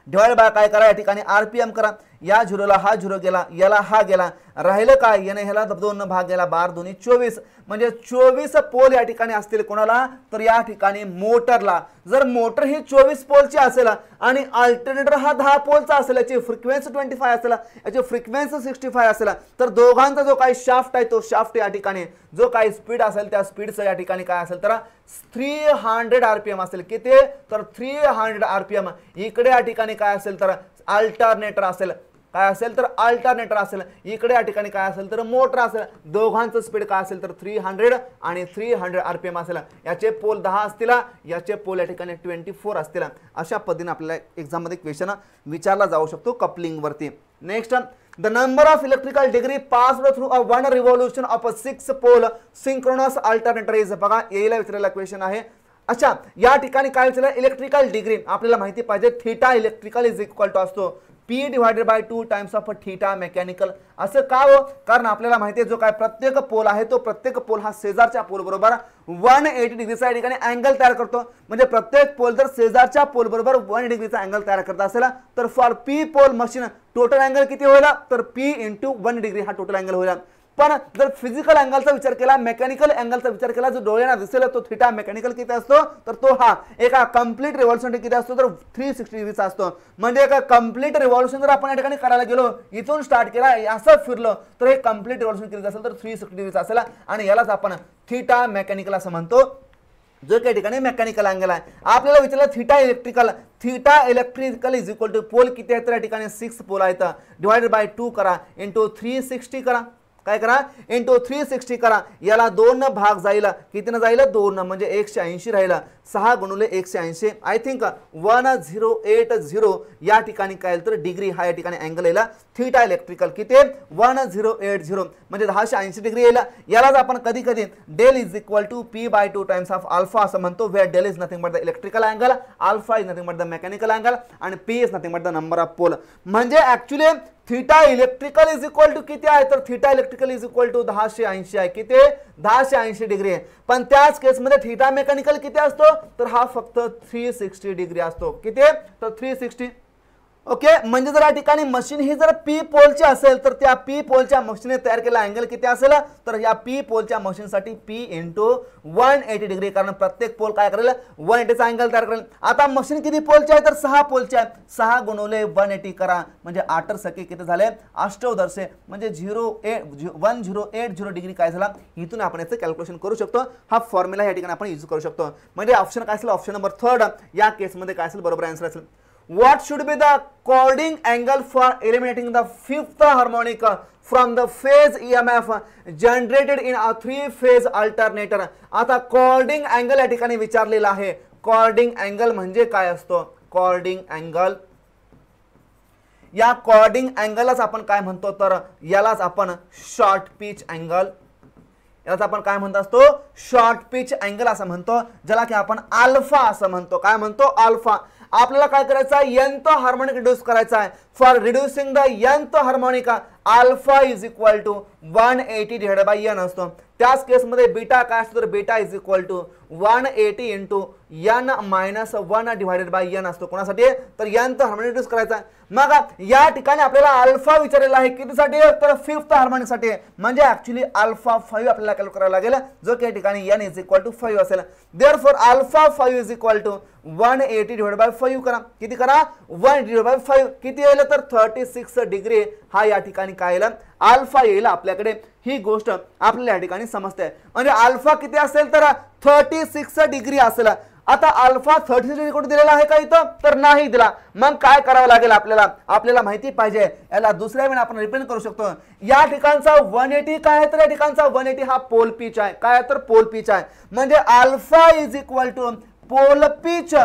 divide by काय करा या ठिकाणी RPM करा. या झिरोला हा झिरो गेला, याला हा गेला, राहिलं काय याने ह्याला 2 भाग गेला, 12 2 24, म्हणजे 24 पोल या ठिकाणी असतील कोणाला तर या ठिकाणी मोटरला. जर मोटर ही 24 पोलची असेल आणि अल्टरनेटर हा 10 पोलचा असेल, याची फ्रिक्वेन्सी 25 असेल, याची फ्रिक्वेन्सी 65 असेल, तर दोघांचा जो काही शाफ्ट आहे तो शाफ्ट या ठिकाणी जो काही स्पीड असेल त्या स्पीडचं या ठिकाणी काय असेल तर 300 RPM असेल. किती तर 300 RPM. इकडे या ठिकाणी काय असेल तर अल्टरनेटर असेल, काय असेल तर अल्टरनेटर असेल, इकडे या ठिकाणी काय असेल तर मोटर असेल. दोघांचं स्पीड काय असेल तर 300 आणि 300 RPM असेल. याचे पोल 10 असतील, याचे पोल या ठिकाणी 24 असतील. अशा पद्धतीने आपल्याला एक्झाम मध्ये क्वेश्चन विचारला जाऊ शकतो कपलिंग वरती. Next, the number of electrical degree passed through a 1 revolution of a 6 pole synchronous alternator is. बघा येईल विचारलेला क्वेश्चन आहे. अच्छा, या ठिकाणी काय विचारलं इलेक्ट्रिकल डिग्री आपल्याला माहिती पाहिजे theta electrical is equal to असतो P divided by 2 times of theta mechanical. असं का हो, कारण आपल्याला माहिती आहे जो काय प्रत्येक पोल आहे तो प्रत्येक पोल हा शेजारच्या पोल बरोबर 180 डिग्रीचा या ठिकाणी अँगल तयार करतो. म्हणजे प्रत्येक पोल जर शेजारच्या पोल बरोबर 180 डिग्रीचा अँगल तयार करत असेल तर for P pole machine total angle किती होईल तर P × 1 डिग्री हा टोटल अँगल होईल. पण जर फिजिकल अँगलचा विचार केला मेकॅनिकल अँगलचा विचार केला जो डोळ्यांना दिसेल तो थीटा मेकॅनिकल किती असतो तर तो हा एका कंप्लीट रिव्हॉल्यूशन किती असतो तर 360 डिग्रीचा असतो. म्हणजे एका कंप्लीट रिव्हॉल्यूशन जर आपण या ठिकाणी करायला गेलो इथून स्टार्ट केला असं फिरलो तर हे कंप्लीट रिव्हॉल्यूशन किती असेल तर 360 डिग्रीचा असेल. आणि यालाच आपण थीटा मेकॅनिकल असं म्हणतो जो काही ठिकाणी मेकॅनिकल अँगल आहे. आपल्याला विचारलं theta electrical is equal to pole किती आहेत तर या ठिकाणी 6 पोल आहेत. डिवाइडेड बाय 2 करा इंटू 360 करा, काय करा इंटू 360 करा. याला 2 भाग जाईल, कितीनं जाईल 2, म्हणजे 180 राहिला. 6 × 180 आय थिंक 1080 या ठिकाणी काय तर डिग्री हा या ठिकाणी अँगल येईल. थीटा इलेक्ट्रिकल किती 1080 म्हणजे 1080 डिग्री येईल. यालाच आपण कधी कधी del is equal to P/2 times of alpha असं म्हणतो. Where del is nothing but the electrical angle, alpha is nothing but the mechanical angle आणि P is nothing but the number of pole. म्हणजे actually theta electrical is equal to किती आहे तर theta electrical is equal to 1080 आहे. किती 1080 degree आहे. पण त्याच केसमध्ये थीटा मेकॅनिकल किती असतो तर हा फक्त 360 डिग्री असतो. किती तर 360. ओके, म्हणजे जर या ठिकाणी मशीन ही जर P पोलची असेल तर त्या P पोलच्या मशीनने तयार केलेला अँगल किती असेल तर या P पोलच्या मशीनसाठी P × 180 डिग्री, कारण प्रत्येक पोल काय करेल 180 चा अँगल तयार करेल. आता मशीन किती पोलची आहे तर 6 पोलची आहे. 6 × 180 करा म्हणजे 8 सके किती झाले 8 म्हणजे 1080 डिग्री काय झाला. इथून आपण याचं कॅल्क्युलेशन करू शकतो. हा फॉर्म्युला या ठिकाणी आपण यूज करू शकतो. म्हणजे ऑप्शन काय असेल ऑप्शन नंबर 3 या केसमध्ये काय असेल बरोबर आन्सर असेल. What should be the chording angle for eliminating the 5th harmonic from the phase EMF generated in a 3-phase alternator. आता chording angle या ठिकाणी विचारलेला आहे. chording angle म्हणजे काय असतो chording angle. या chording angle आपण काय म्हणतो तर यालाच आपण शॉर्ट पिच अँगल, यालाच आपण काय म्हणत असतो शॉर्ट पिच अँगल असं म्हणतो, ज्याला की आपण अल्फा असं म्हणतो. काय म्हणतो अल्फा. आपल्याला काय करायचं आहे nth हार्मोनिक रिड्यूस करायचा आहे. For reducing the nth harmonic alpha is equal to 180 divided by n असतो. त्याच केसमध्ये बीटा काय असतो तर beta is equal to 180 into n minus 1 divided by n असतो. कोणासाठी? तर n चा हार्मोनिक रिड्यूस करायचा. मग या ठिकाणी आपल्याला अल्फा विचारलेला आहे कितीसाठी? तर फिफ्थ हार्मोनिक साठी. म्हणजे ऍक्च्युअली अल्फा 5 आपल्याला कॅल्क्युलेट करावा लागेल, जो की या ठिकाणी n इज इक्वल टू 5 असेल. Therefore alpha 5 is equal to 180 divided by 5 करा. किती करा? 1 डिवाइडेड बाय 5 किती येईल? तर 36 डिग्री हा या ठिकाणी काय येईल? अल्फा येईल आपल्याकडे. ही गोष्ट आपल्याला या ठिकाणी समजते. म्हणजे अल्फा किती असेल? तर 36 डिग्री असेल. आता अल्फा 36 डिग्री कुठे दिलेला आहे का इथं? तर नाही दिला. मग काय करावं लागेल आपल्याला? आपल्याला माहिती पाहिजे. याला दुसऱ्या वेळी आपण रिप्रेझेंट करू शकतो. या ठिकाणचा 180 काय आहे? तर या ठिकाणचा 180 हा पोल पिच आहे. काय आहे? तर पोल पिच आहे. म्हणजे alpha is equal to pole pitch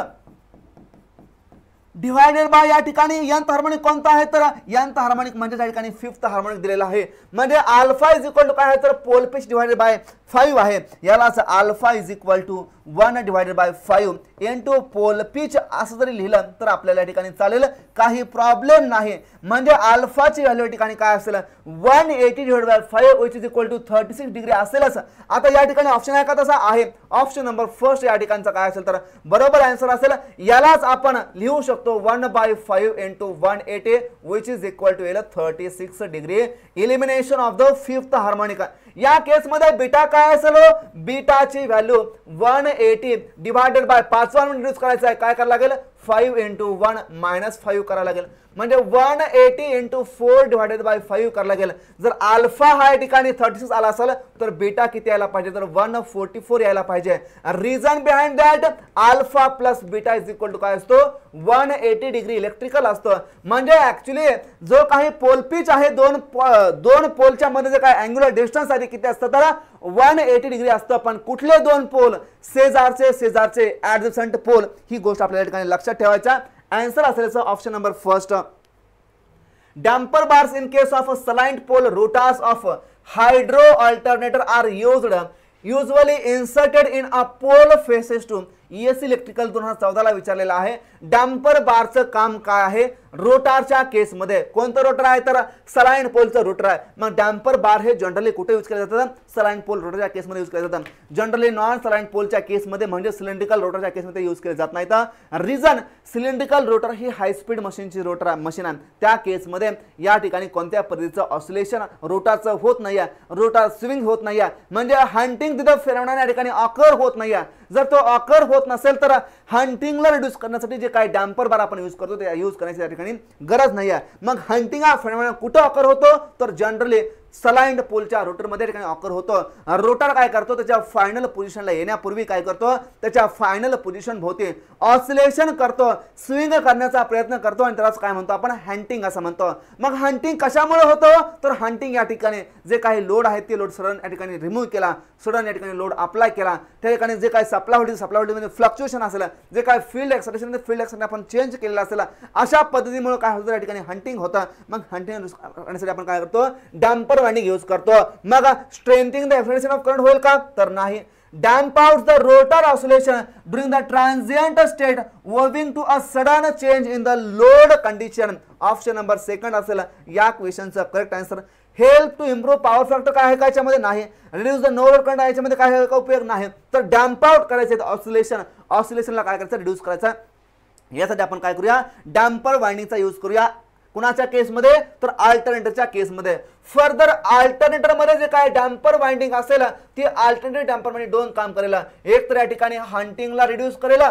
divided by या ठिकाणी nth हार्मोनिक कोणता आहे? तर nth हार्मोनिक म्हणजे या ठिकाणी फिफ्थ हार्मोनिक दिलेला आहे. म्हणजे अल्फा इज इक्वल टू काय आहे? तर पोल पिच डिवायडेड बाय 5 आहे. यालाच alpha is equal to 1 divided by 5 into pole pitch असं जरी लिहिलं तर आपल्याला या ठिकाणी चालेल, काही प्रॉब्लेम नाही. म्हणजे अल्फाची व्हॅल्यू या ठिकाणी काय असेल? 180 divided by 5 which is equal to 36 degree असेलच. आता या ठिकाणी ऑप्शन आहे का? तसा आहे. ऑप्शन नंबर फर्स्ट या ठिकाणचा काय असेल? तर बरोबर आन्सर असेल. यालाच आपण लिहू शकतो 1/5 into 180 which is equal to 36 degree. Elimination of the fifth harmonic. या केस मध्ये बीटा काय असेल? बीटाची व्हॅल्यू 180 डिवायडेड बाय 5 रिड्यूस करायचं आहे. काय करायला लागेल? 5 इंटू 1 मायनस 5 करायला लागेल. म्हणजे 180 इंटू 4 डिवायडेड बाय 5 करायला लागेल. जर अल्फा हा या ठिकाणी 36 आला असेल तर बीटा किती यायला पाहिजे? तर 144 यायला पाहिजे. Reason behind that alpha plus beta is equal to काय असतो? 180 डिग्री इलेक्ट्रिकल असतो. म्हणजे ऍक्च्युली जो काही पोल पिच आहे दोन पोलच्या मध्ये जे काय अँग्युलर डिस्टन्स आहे किती असतं? तर 180 डिग्री असतं. पण कुठले दोन पोल? शेजारचे ऍडजसंट पोल. ही गोष्ट आपल्याला या ठिकाणी लक्षात ठेवायचा. आन्सर असेल option number first. Damper bars in case of salient pole rotors of hydro alternator are usually inserted in a pole faces to ESC electrical 2014 ला विचारलेला आहे. डॅम्पर बारचं काम काय आहे? रोटरच्या केस मध्ये. कोणतं रोटर आहे? तर सलाइन पोलचं रोटर आहे. मग डॅम्पर बार हे जनरली कुठे यूज केले जातात? सलाइन पोल रोटरच्या केस मध्ये यूज केले जातात. जनरली नॉन सलाइन पोलच्या केस मध्ये म्हणजे सिलेंड्रिकल रोटरच्या केस मध्ये यूज केले जात नाहीत. रिझन सिलेंड्रिकल रोटर ही हाय स्पीड मशीनची मशीन आहे. त्या केस मध्ये या ठिकाणी कोणत्या पद्धतीचं ऑसिलेशन रोटरचं होत नाही आहे, रोटर स्विंग होत नाही आहे. म्हणजे हंटिंग तिथं फिरवण्याने या ठिकाणी ऑकर होत नाही आहे. जर तो ऑकर होत नसेल तर हंटिंगला रिड्यूस करण्यासाठी जे काही डॅम्पर बार आपण यूज करतो ते यूज करण्याची या ठिकाणी गरज नाही आहे. मग हंटिंग हा फिरवणं कुठं ऑकर होतो? तर जनरली सलाइंड पोलच्या रोटर मध्ये ठिकाणी ऑकर होतो. रोटर काय करतो? त्याच्या फायनल पोझिशनला येण्यापूर्वी काय करतो? त्याच्या फायनल पोझिशन भोवती ऑसिलेशन करतो, स्विंग करण्याचा प्रयत्न करतो आणि त्यालाच काय म्हणतो आपण? हंटिंग असं म्हणतो. मग हंटिंग कशामुळे होतं? तर हंटिंग या ठिकाणी जे काही लोड आहे ते लोड सडन या ठिकाणी रिमूव्ह केला, सडन या ठिकाणी लोड अप्लाय केला, त्या ठिकाणी जे काही सप्लाय व्होल्टेज फ्लक्च्युएशन असेल, जे काही फील्ड एक्साइटेशन फील्ड एक्साइटेशन आपण चेंज केलेलं असेल, अशा पद्धतीमुळे काय होतं? या ठिकाणी हंटिंग होतं. मग हंटिंग करण्यासाठी आपण काय करतो? डॅम्पर वाइंडिंग यूज करतो. मग strengthening the excitation of current होईल का? तर नाही. damp out the rotor oscillation during the transient state owing to a sudden change in the load condition. Option number second असेल या क्वेश्चनचा correct answer. Help to improve power factor काय आहे का याच्यामध्ये? नाही. Reduce the no load current याच्यामध्ये काय आहे का? उपयोग नाही. तर डॅम्प आउट करायचे ऑसिलेशनला काय करायचं? रिड्यूस करायचं. यासाठी आपण काय करूया? डॅम्पर वाइंडिंगचा यूज करूया. कुणाच्या केस मध्ये? तर अल्टरनेटरच्या केस मध्ये. फर्दर अल्टरनेटर मध्ये जे काय डॅम्पर वाइंडिंग असेल ती अल्टरनेटर डॅम्पर मध्ये दोन काम करेल. एक तर या ठिकाणी हंटिंगला रिड्यूस करेल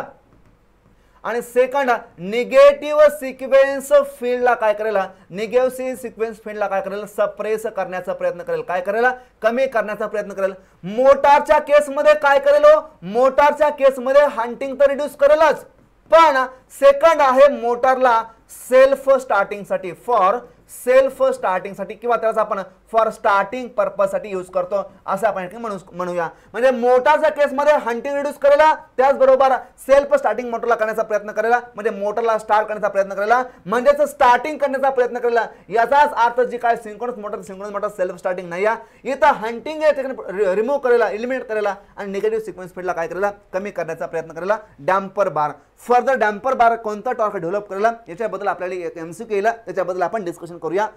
आणि सेकंड निगेटिव्ह सिक्वेन्स फील्डला काय करेल? निगेटिव्ह सिक्वेन्स फील्डला काय करेल? सप्रेस करण्याचा प्रयत्न करेल. काय करेल? कमी करण्याचा प्रयत्न करेल. मोटारच्या केस मध्ये काय करेल? मोटारच्या केस मध्ये हंटिंग तर रिड्यूस करेलच, पण सेकंड आहे मोटरला सेल्फ स्टार्टिंग साठी, फॉर सेल्फ स्टार्टिंग साठी किंवा त्याला आपण फॉर स्टार्टिंग पर्पज साठी यूज करतो असं आपण म्हणूया. म्हणजे मोटरच्या केस मध्ये हंटिंग रिड्यूस करेला, त्याचबरोबर सेल्फ स्टार्टिंग मोटरला करण्याचा प्रयत्न करेला, म्हणजे मोटरला स्टार्ट करण्याचा प्रयत्न करेला, म्हणजेच स्टार्टिंग करण्याचा प्रयत्न करेला. याचाच अर्थ जी काय सिंक्रोनस मोटर सेल्फ स्टार्टिंग नाही आहे. इथं हंटिंग रिमूव्ह करेला, इलिमिनेट करेला आणि निगेटिव्ह सिक्वेन्स फील्डला काय करेला? कमी करण्याचा प्रयत्न करेला. Damper bar. Further damper bar कोणता टॉर्क डेव्हलप करेला याच्याबद्दल आपल्याला एक एमसीक्यू केला, त्याच्याबद्दल आपण डिस्कशन करूया.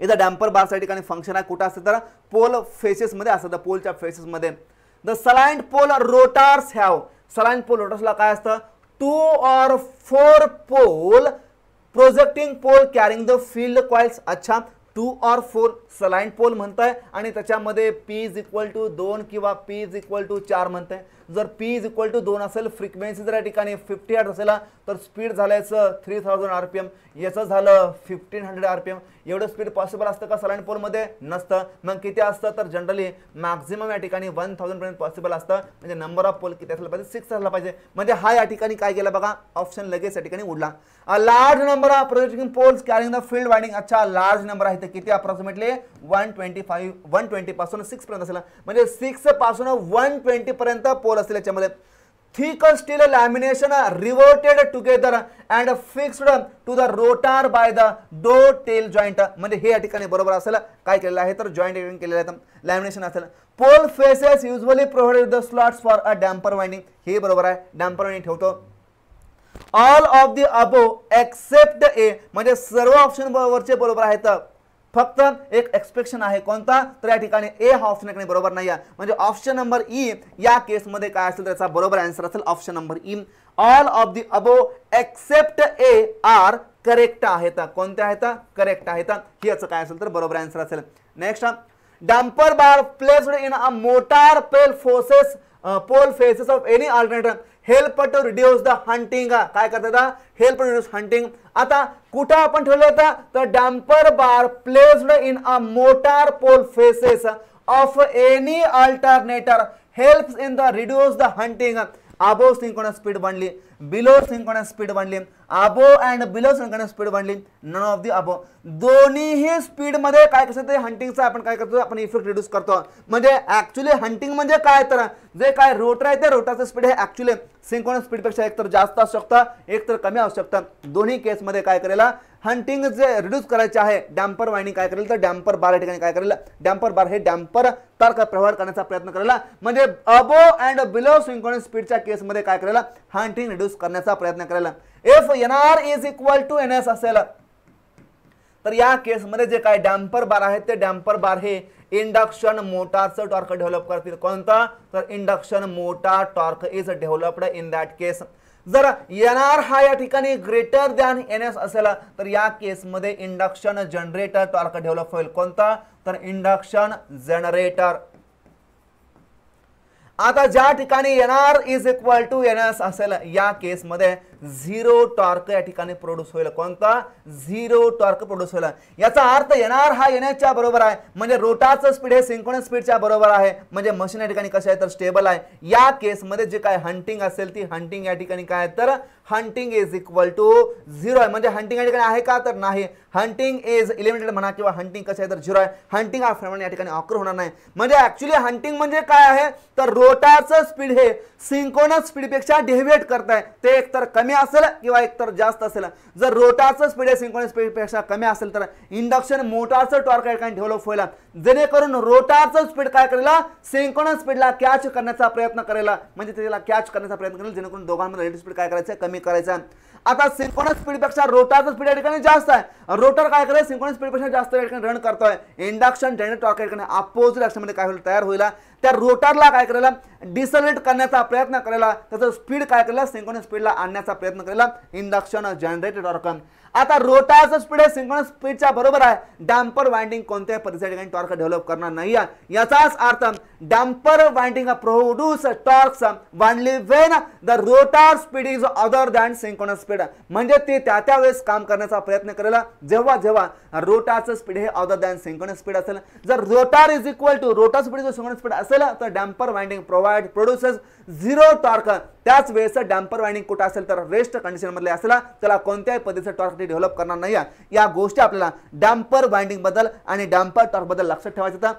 इथं डॅम्पर बारच्या ठिकाणी फंक्शन आहे कुठं असतं? तर पोल फेसेस मध्ये असतं. पोलच्या फेसेस मध्ये the salient pole rotors have, salient pole रोटर्सला काय असतं 2 or 4 pole projecting pole carrying the field coils. अच्छा 2 or 4 सलाइंड पोल म्हणताय आणि त्याच्यामध्ये P इज इक्वल टू 2 किंवा P इज इक्वल टू 4 म्हणताय. जर P इज इक्वल टू 2 असेल, फ्रिक्वेन्सी जर या ठिकाणी 50 हर्ट्ज असेल तर स्पीड झाल्याचं 3000 RPM, याचं झालं 1500 RPM. एवढं स्पीड पॉसिबल असतं का सलाइंड पोलमध्ये? नसतं. मग किती असतं तर जनरली मॅक्झिमम या ठिकाणी 1000 पर्यंत पॉसिबल असतं. म्हणजे नंबर ऑफ पोल किती असला पाहिजे? 6 असला पाहिजे. म्हणजे हा या ठिकाणी काय केलं बघा, ऑप्शन लगेच या ठिकाणी उडला. A large number of projecting poles carrying the field winding. अच्छा लार्ज नंबर आहे, किती अप्रॉक्सिमेटली 120 पासून 6 पर्यंत असेल. म्हणजे 6 पासून 120 पर्यंत पोल असतील याच्यामध्ये. Thick steel lamination riveted together and fixed to the rotor by the dovetail joint. म्हणजे हे या ठिकाणी बरोबर असेल. काय केलेलं आहे तर जॉइंट केलेलं आहे, लॅमिनेशन असेल. Pole faces usually provided the slots for a damper winding. हे बरोबर आहे, डॅम्पर वाइंडिंग ठेवतो. All of the above except A, म्हणजे सर्व ऑप्शन वरचे बरोबर आहेत, फक्त एक एक्सपेक्शन आहे. कोणता तर या ठिकाणी ए हा ऑप्शन बरोबर नाही आहे. म्हणजे ऑप्शन नंबर ई या केसमध्ये काय असेल त्याचा बरोबर आन्सर असेल option number E. All of the above except A are correct आहेत. कोणते आहेत? करेक्ट आहेत. हे याचं काय असेल तर बरोबर आन्सर असेल. Next, damper bar placed in a motor pole faces of any alternator help to reduce the hunting. काय करतात? Help to reduce hunting. आता कुठं आपण ठेवलं होतं तर damper bar placed in a motor pole faces of any alternator helps in the reduce the hunting. Above synchronous speed बनली, below synchronous speed बनली, above and below synchronous speed बनली, none of the above. दोन्हीही speed मध्ये काय करतो हंटिंगचा आपण काय करतो, आपण इफेक्ट रिड्यूस करतो. म्हणजे ऍक्च्युअली हंटिंग म्हणजे काय तर जे काय रोटर आहे ते रोटरचं स्पीड हे ऍक्च्युअली सिंक्रोनस स्पीड पेक्षा एक तर जास्त असू शकतं, एक तर कमी असू शकतं. दोन्ही केस मध्ये काय करेला हंटिंग जे रिड्यूस करायचे आहे डॅम्पर वाइंडिंग काय करेल तर डॅम्पर बार या ठिकाणी काय करेल, डॅम्पर बार हे डॅम्पर टॉर्क प्रवाह करण्याचा प्रयत्न करेला. म्हणजे अबोव अँड बिलो सिंक्रोनस स्पीडच्या केस मध्ये काय करेला हंटिंग रिड्यूस करण्याचा प्रयत्न करेला. If NR is equal to NS असेल तर या केस मध्ये जे काय डॅम्पर बार आहेत ते डॅम्पर बार हे इंडक्शन मोटारचं टॉर्क डेव्हलप करतील. कोणता तर induction motor torque is developed in that case. जर NR हा या ठिकाणी ग्रेटर दॅन NS असेल तर या केस मध्ये इंडक्शन जनरेटर टॉर्क डेव्हलप होईल. कोणता तर इंडक्शन जनरेटर. आता ज्या ठिकाणी NR is equal to NS असेल या केस मध्ये झिरो टॉर्क या ठिकाणी प्रोड्यूस होईल. कोणता झिरो टॉर्क प्रोड्यूस होईल. याचा अर्थ NR हा NS च्या बरोबर आहे. म्हणजे रोटारचं स्पीड हे सिंक्रोनस स्पीडच्या बरोबर आहे. म्हणजे मशीन या ठिकाणी कसं आहे तर स्टेबल आहे. या केस मध्ये जे काय हंटिंग असेल ती हंटिंग या ठिकाणी काय तर हंटिंग इज इक्वल टू 0 आहे. म्हणजे हंटिंग या ठिकाणी आहे का तर नाही. हंटिंग इज एलिमिनेटेड म्हणा किंवा हंटिंग कसं आहे तर 0 आहे. हंटिंग हा फेनॉमेनॉन या ठिकाणी ऑकर होणार नाही. म्हणजे ऍक्च्युअली हंटिंग म्हणजे काय आहे तर रोटारचं स्पीड हे सिंक्रोनस स्पीड पेक्षा डेव्हिएट करत आहे. ते एकतर कमी असेल किंवा एकतर जास्त असेल. जर रोटारचं स्पीड हे सिंक्रोनस स्पीड पेक्षा कमी असेल तर इंडक्शन मोटारचं टॉर्क या ठिकाणी डेव्हलप होईल. जेणेकरून रोटारचं स्पीड काय करेला सिंक्रोनस स्पीडला कॅच करण्याचा प्रयत्न करेला. म्हणजे त्याला कॅच करण्याचा प्रयत्न करेल जेणेकरून दोघांमध्ये रिलेटिव्ह स्पीड काय करायचं कमी करायचं. आता सिंक्रोनस स्पीड पेक्षा रोटारचं स्पीड या ठिकाणी जास्त आहे. रोटर काय करेल सिंक्रोनस स्पीड पेक्षा जास्त या ठिकाणी रन करतोय. इंडक्शन जनरेटर टॉर्क या ठिकाणी अपोजिट ऍक्शन मध्ये काय होईल तयार होईल. त्या रोटरला काय करेल डिसलेट करण्याचा प्रयत्न करेला. त्याचं स्पीड काय करेल सिंक्रोनस स्पीडला आणण्याचा प्रयत्न करेला इंडक्शन जनरेटर टॉर्क. आता रोटारचं स्पीड हे सिंक्रोनस स्पीडच्या बरोबर आहे. डॅम्पर वाइंडिंग कोणत्याही परिस्थितीत टॉर्क डेव्हलप करणार नाही. याचाच अर्थ damper winding produce torques only when the rotor speed is other than synchronous speed. म्हणजे ते त्या वेळेस काम करण्याचा प्रयत्न करेला जेव्हा जेव्हा रोटारचं स्पीड हे अदर दॅन सिंक्रोनस स्पीड असेल. जर rotor is equal to rotor speed is synchronous speed असेल तर डॅम्पर वाइंडिंग प्रोड्यूसेस 0 टॉर्क. त्याच वेळेस डॅम्पर वाइंडिंग कुठे असेल तर रेस्ट कंडिशन मध्ये असेल त्याला कोणत्याही पद्धतीचं टॉर्क डेव्हलप करणार नाही. या गोष्टी आपल्याला डॅम्पर वाइंडिंग बद्दल आणि डॅम्पर टॉर्क बद्दल लक्षात ठेवायचं.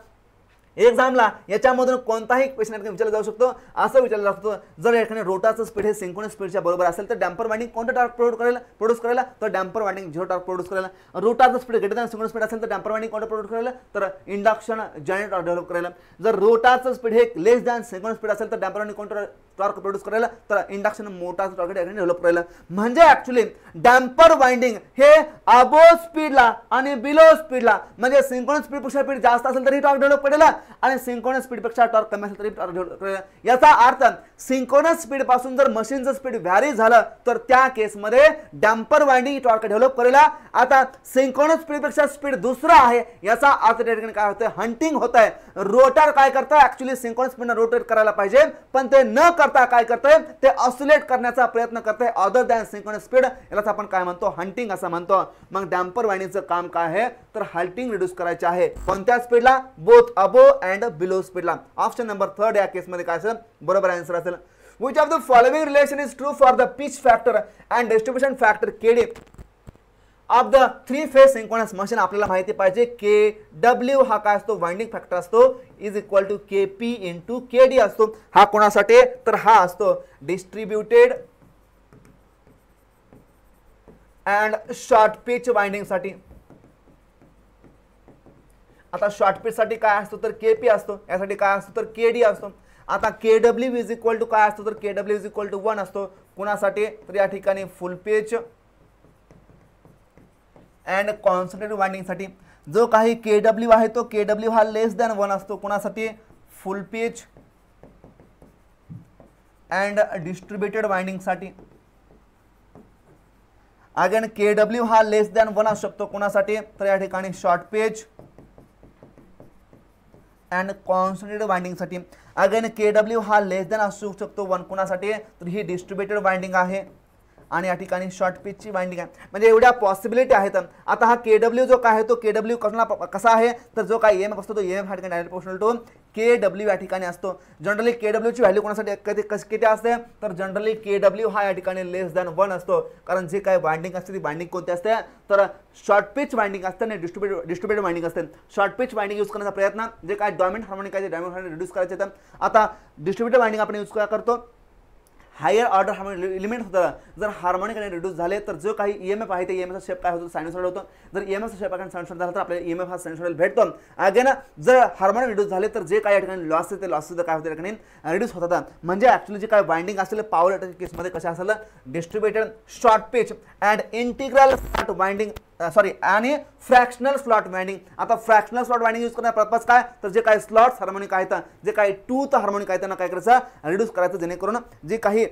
एक्झामला याच्यामधून कोणताही क्वेश्चन विचारला जाऊ शकतो. असं विचारलं जाऊ शकतो जर याकडे रोटारचं स्पीड हे सिंक्रोनस स्पीडच्या बरोबर असेल तर डॅम्पर वाइंडिंग कोणतं टॉर्क प्रोड्यूस करेल तर डॅम्पर वाइंडिंग 0 टॉर्क प्रोड्यूस करेल. रोटारचं speed greater than synchronous speed असेल तर डॅम्पर वाइंडिंग कोणतं प्रोड्यूस करेल तर इंडक्शन जनरेटर डेव्हलप करेल. जर रोटारचं स्पीड हे लेस दॅन सिंक्रोनस स्पीड असेल तर डॅम्पर वाइंडिंग कोणतं टॉर्क प्रोड्यूस करेल, तर इंडक्शन मोटरचं टॉर्क डेव्हलप करेल. म्हणजे ऍक्च्युली डॅम्पर वाइंडिंग हे अबो स्पीडला आणि बिलो स्पीडला, म्हणजे सिंक्रोनस स्पीड पेक्षा स्पीड जास्त असेल तरी टॉर्क डेव्हलप करेल आणि सिंक्रोनस स्पीड पेक्षा टॉर्क कमी असेल तरी टॉर्क डेव्हलप करेल. याचा अर्थ सिंक्रोनस स्पीड पासून जर मशीनचं स्पीड व्हॅरी झालं तर त्या केसमध्ये डॅम्पर वाइंडिंग टॉर्क डेव्हलप करेल. आता सिंक्रोनस स्पीड पेक्षा स्पीड दुसरा आहे, याचा अर्थ त्या ठिकाणी काय होतं, हंटिंग होत आहे. रोटर काय करतं, ऍक्च्युली सिंक्रोनस स्पीडने रोटेट करायला पाहिजे, पण ते न करता काय करतंय, ते ऑसिलेट करण्याचा प्रयत्न करतंय अदर दॅन सिंक्रोनस स्पीड. यालाच आपण काय म्हणतो, हंटिंग असं म्हणतो. मग डॅम्पर वाइंडिंगचं काम काय आहे, तर हंटिंग रिड्यूस करायचे आहे. कोणत्या स्पीडला, बोथ अबो अँड बिलो स्पीडला. ऑप्शन नंबर 3 या केसमध्ये काय असेल, बरोबर आन्सर असेल. Which of the following relation is true for the pitch factor and distribution factor KD of the 3-phase synchronous machine? आपल्याला माहिती पाहिजे KW हा काय असतो, वाइंडिंग फॅक्टर असतो, is equal to KP into KD असतो. हा कोणासाठी, तर हा असतो distributed and short pitch winding साठी. आता शॉर्ट पिच साठी काय असतो, तर KP असतो, यासाठी काय असतो, तर KD असतो. आता KW इज इक्वल टू काय असतो, तर KW इज इक्वल टू 1 असतो. कुणासाठी, तर या ठिकाणी full pitch and concentrated winding साठी. जो काही KW आहे तो KW हा लेस दॅन 1 असतो. कुणासाठी, full pitch and distributed winding साठी. अगेन KW हा लेस दॅन 1 असू शकतो. कुणासाठी, तर या ठिकाणी short pitch and concentrated winding साठी. अगेन KW हा लेस दॅन असू शकतो 1. कुणासाठी, तर ही डिस्ट्रीब्युटेड वाइंडिंग आहे आणि या ठिकाणी शॉर्ट पिचची वाइंडिंग आहे. म्हणजे एवढ्या पॉसिबिलिटी आहेत. आता हा KW जो काय आहे तो KW कसा आहे, तर जो काय EMF असतो तो EMF हा ठिकाणी डायरेक्ट प्रोपोर्शनल टू KW या ठिकाणी असतो. जनरली KW ची व्हॅल्यू कोणासाठी किती असते, तर जनरली KW हा या ठिकाणी लेस दॅन 1 असतो. कारण जे काय वाइंडिंग असते ती वाइंडिंग कोणती असते, तर शॉर्ट पिच वाइंडिंग असते आणि डिस्ट्रीब्युटेड वाइंडिंग असते. शॉर्ट पिच वाइंडिंग यूज करण्याचा प्रयत्न, जे काय डॉमिनंट हार्मोनिक आहे ते डॉमिनंट हार्मोनिक रिड्यूस करायचे. आता डिस्ट्रीब्युटेड वाइंडिंग आपण यूज करतो हायर ऑर्डर हार्मोनिक एलिमेंट होतं. जर हार्मोनिक आणि रिड्यूस झाले तर जो काही EMF आहे ते EMF चा शेप काय होतो, सायनुसॉइड होतो. जर EMF चा शेप सायनुसॉइड झाला तर आपल्याला EMF हा सायनुसॉइडल भेटतो. अगेन जर हार्मोनिक रिड्यूस झाले तर जे काही या ठिकाणी लॉस आहे ते लॉस सुद्धा काय होते, या ठिकाणी रिड्यूस होतात. म्हणजे ऍक्च्युअली जे काय वाइंडिंग असेल पॉवर केसमध्ये कशा असेल, distributed short pitch and integral slot winding आणि फ्रॅक्शनल स्लॉट वाइंडिंग. आता फ्रॅक्शनल स्लॉट वाइंडिंग यूज करण्याचा पर्पज काय, तर जे काही स्लॉट्स हार्मोनिक आहेत, जे काही टूथ हार्मोनिक आहेत त्यांना काय करायचं, रिड्यूस करायचं, जेणेकरून जे काही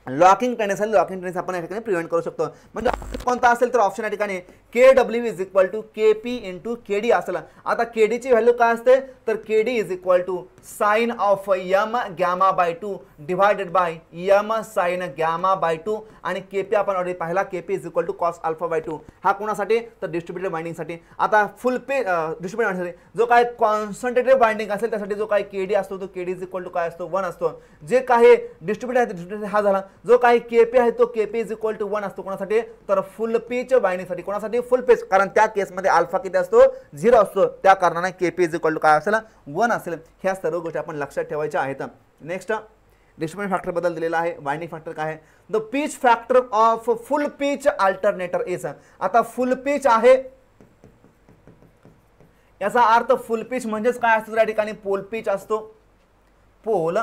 लॉकिंग टेंडेन्सी आपण या ठिकाणी प्रिव्हेंट करू शकतो. म्हणजे कोणता असेल तर ऑप्शन या ठिकाणी KW is equal to KP into KD असेल. आता KD ची व्हॅल्यू काय असते, तर KD is equal to sine of M gamma by 2 divided by M sine gamma by 2 आणि KP आपण ऑलरेडी पाहिला, KP is equal to cos alpha by 2. हा कोणासाठी, तर डिस्ट्रीब्युटेड वाइंडिंग साठी. आता फुल पे डिस्ट्रीब्युटेड वाइंडिंग साठी जो काय कॉन्सन्ट्रेटेड वाइंडिंग असेल त्यासाठी जो काय KD असतो तो KD इज इक्वल टू काय असतो, 1 असतो. जे काही डिस्ट्रीब्युटेड आहे डिस्ट्रीब्युटेड हा झाला. जो काही KP आहे तो KP इज इक्वल टू 1 असतो. कोणासाठी, तर फुल पिच वाइंडिंग साठी. कोणासाठी, फुल पिच, कारण त्या केसमध्ये अल्फा किती असतो, 0 असतो. त्या कारणाने KP इज इक्वल टू काय असेल, 1 असेल. ह्या सर्व गोष्टी आपण लक्षात ठेवायच्या आहेत. नेक्स्ट डिस्ट्रीब्युशन फॅक्टर बद्दल दिलेला आहे. वाइंडिंग फॅक्टर काय आहे, the pitch factor of full pitch alternator is. आता फुल पिच आहे याचा अर्थ फुल पिच म्हणजेच काय असतो, त्या ठिकाणी पोल पिच असतो. पोल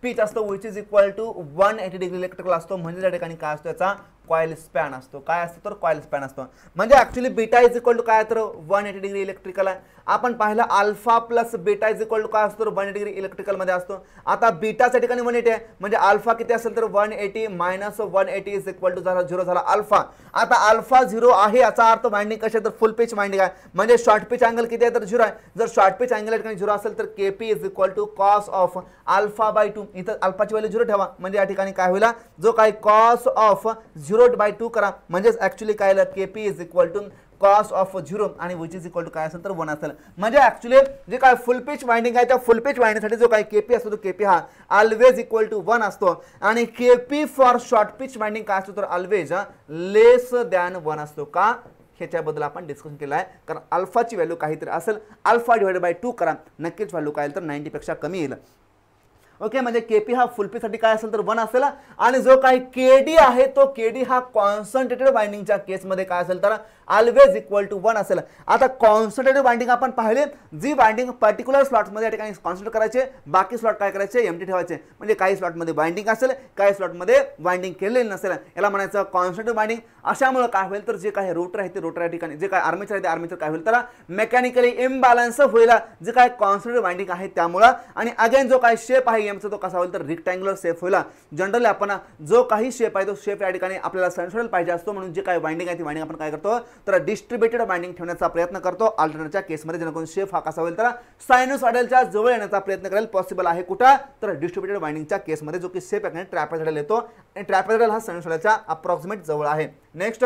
पिच असतो which is equal to 180 degree electrical असतो. म्हणजे त्या ठिकाणी काय असतो, याचा कॉइल स्पॅन असतो. काय असतो, तर कॉइल स्पॅन असतो. म्हणजे actually beta is equal to काय, तर 180 डिग्री इलेक्ट्रिकल आहे. आपण पाहिलं alpha plus beta is equal to काय असतो, तर 180 डिग्री इलेक्ट्रिकल मध्ये असतो. आता बीटाच्या ठिकाणी 180 आहे, म्हणजे अल्फा किती असेल, तर 180 मायनस 180 इज इक्वल टू झाला 0 झाला अल्फा. आता अल्फा 0 आहे याचा अर्थ वाइंडिंग कशी आहे, तर फुल पिच वाइंडिंग आहे. म्हणजे शॉर्ट पिच अँगल किती आहे, तर 0 आहे. जर शॉर्ट पिच अँगल या ठिकाणी 0 असेल तर KP is equal to cos of alpha by 2. इथं अल्फाची व्हॅल्यू 0 ठेवा. म्हणजे या ठिकाणी काय होईल, जो काही कॉस ऑफ 0/2 करा. म्हणजेच ऍक्च्युली काय KP is equal to cos of 0 आणि विच इज इक्वल टू काय असेल, तर 1 असेल. म्हणजे ऍक्च्युली जे काय फुल पिच वाइंडिंग आहे त्या फुल पिच वाइंडिंग साठी जो काही KP असतो तो KP हा ऑलवेज इक्वल टू 1 असतो. आणि KP for short pitch winding काय असतो, तर ऑलवेज लेस दॅन 1 असतो. का, ह्याच्याबद्दल आपण डिस्कशन केलं आहे. कारण अल्फाची व्हॅल्यू काहीतरी असेल, अल्फा डिवाइडेड बाय 2 करा, नक्कीच व्हॅल्यू काय तर 90 पेक्षा कमी येईल. ओके, म्हणजे केपी हा फुल पीच साठी काय असेल तर 1 असेल आणि जो काही केडी आहे तो केडी हा कॉन्सन्ट्रेटेड बाइंडिंगच्या केसमध्ये काय असेल तर ऑलवेज इक्वल टू 1 असेल. आता कॉन्सन्ट्रेटेड बाइंडिंग आपण पाहिले, जी बाइंडिंग पर्टिक्युलर स्लॉट्समध्ये या ठिकाणी कॉन्सन्ट्रेट करायचे, बाकी स्लॉट काय करायचे एम्प्टी ठेवायचे. म्हणजे काही स्लॉटमध्ये बाइंडिंग असेल, काही स्लॉटमध्ये बाइंडिंग केलेली नसेल, याला म्हणायचं कॉन्सन्ट्रेटेड बाइंडिंग. अशामुळे काय होईल तर जे काही रोटर आहे ते रोटर या ठिकाणी, जे काही आर्मेचर आहे ते आर्मेचर काय होईल तर मेकॅनिकली इम्बॅलन्स होईल जे काही कॉन्सन्ट्रेटेड बाइंडिंग आहे त्यामुळे. आणि अगेन जो काही शेप आहे एमचा तो कसा होईल तर रेक्टँग्युलर शेप होईल. जनरली आपण जो काही शेप आहे तो शेप या ठिकाणी आपल्याला सायनुसॉइडल पाहिजे असतो, म्हणून जे काही बाइंडिंग आहे ती बाइंडिंग आपण काय करतो तर डिस्ट्रीब्युटेड बाइंडिंग ठेवण्याचा प्रयत्न करतो अल्टरनेटच्या केसमध्ये, जेणेकरून शेप हा कसा होईल तर सायनुसॉइडलच्या जवळ येण्याचा प्रयत्न करेल. पॉसिबल आहे कुठं तर डिस्ट्रीब्युटेड बाइंडिंगच्या केसमध्ये, जो की शेप आहे ट्रॅपेझॉइडल येतो आणि ट्रॅपेझॉइडल हा सायनुसॉइडलच्या अप्रॉक्सिमेट जवळ आहे. Next,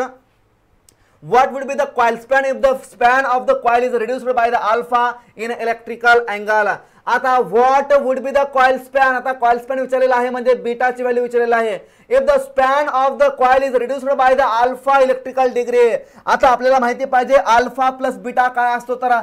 what would be the coil span if the span of the coil is reduced by the alpha in electrical angle. आता what would be the coil span, आता coil span विचारलेला आहे म्हणजे बीटाची value विचारलेला आहे. if the span of the coil is reduced by the alpha electrical degree. आता आपल्याला माहिती पाहिजे अल्फा प्लस बीटा काय असतो तर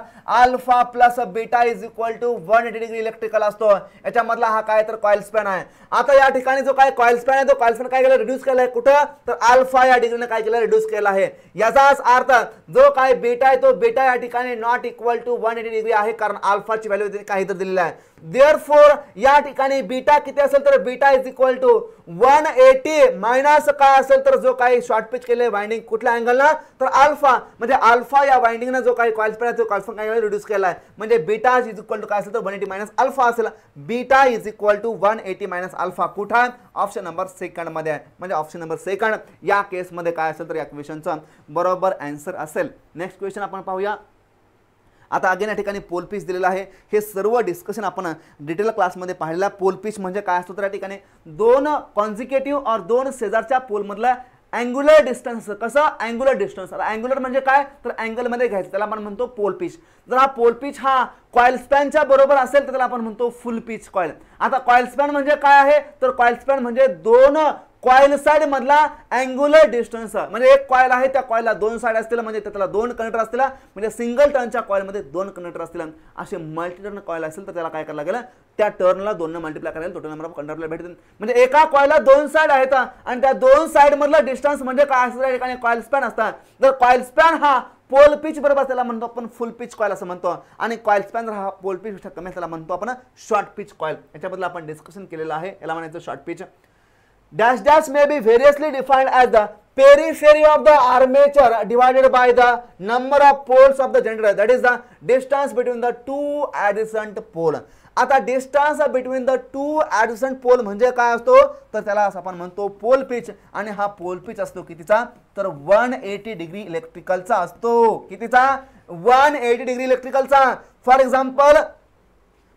alpha plus beta is equal to 180 degree electrical असतो. याच्यामधला हा काय तर कॉइल स्पॅन आहे. आता या ठिकाणी जो काय कॉइल स्पॅन आहे तो कॉइल स्पॅन काय केलं रिड्यूस केलाय कुठं तर अल्फा या डिग्रीने काय केलं रिड्यूस केला आहे. याचाच अर्थ जो काय बीटा आहे तो बीटा या ठिकाणी नॉट इक्वल टू 180 डिग्री आहे, कारण अल्फाची व्हॅल्यू काही तर दिलेली आहे. देअरफॉर या ठिकाणी बीटा किती असेल तर beta is equal to 180 minus काय असेल तर जो काही शॉर्ट पिच केले वाइंडिंग कुठल्या अँगलला तर अल्फा, म्हणजे अल्फा या वाइंडिंगने जो काही कॉइल स्पॅन आहे तो कॉइल स्पॅन काय रिड्यूस केला आहे. म्हणजे बीटा इज इक्वल टू काय असेल तर 180 मायनस अल्फा असेल. Beta is equal to 180 minus alpha कुठं ऑप्शन नंबर सेकंड मध्ये आहे. म्हणजे ऑप्शन नंबर सेकंड या केसमध्ये काय असेल तर या क्वेश्चनचा बरोबर आन्सर असेल. नेक्स्ट क्वेश्चन आपण पाहूया. आता अगेन या ठिकाणी पोल पिच दिलेला आहे. हे सर्व डिस्कशन आपण डिटेल क्लासमध्ये पाहिलेला. पोल पिच म्हणजे काय असतो तर या ठिकाणी दोन कॉन्झिक्युटिव्ह और दोन शेजारच्या पोल मधला अँग्युलर डिस्टन्स. कसं अँग्युलर डिस्टन्स, अँग्युलर म्हणजे काय तर अँगल मध्ये घ्यायचं, त्याला आपण म्हणतो पोल पिच. जर हा पोल पिच हा कॉइल स्पॅनच्या बरोबर असेल तर त्याला आपण म्हणतो फुल पिच कॉइल. आता कॉइल स्पॅन म्हणजे काय आहे तर कॉइल स्पॅन म्हणजे दोन कॉइल साइड मधला अँग्युलर डिस्टन्स. म्हणजे एक कॉइल आहे त्या कॉइलला दोन साइड असतील म्हणजे त्याला दोन कंडक्टर असतील, म्हणजे सिंगल टर्नच्या कॉइल मध्ये दोन कंडक्टर असतील. असे मल्टी टर्न कॉइल असेल तर त्याला काय करायला लागेल त्या टर्नला 2 ने मल्टिप्लाय करायला टोटल नंबर ऑफ कंडक्टर भेटतील. म्हणजे एका कॉइलला दोन साइड आहेत आणि त्या दोन साइड मधला डिस्टन्स म्हणजे काय असतं त्या ठिकाणी कॉइल स्पॅन असतात. तर कॉइल स्पॅन हा पोल पिच बरोबर त्याला म्हणतो आपण फुल पिच कॉइल असं म्हणतो, आणि कॉइल स्पॅन हा पोल पिच पेक्षा कमी त्याला म्हणतो आपण शॉर्ट पिच कॉइल. याच्याबद्दल आपण डिस्कशन केलेलं आहे. याला म्हणायचं short pitch. Dash dash may be variously defined as the periphery of the armature divided by the number of poles of the generator, that is the distance between the two adjacent pole. आता distance between the two adjacent pole म्हणजे काय असतो तर त्याला आपण म्हणतो pole pitch. आणि हा पोल पिच असतो कितीचा तर 180 डिग्री इलेक्ट्रिकलचा असतो. कितीचा 180 डिग्री इलेक्ट्रिकलचा. फॉर एक्झाम्पल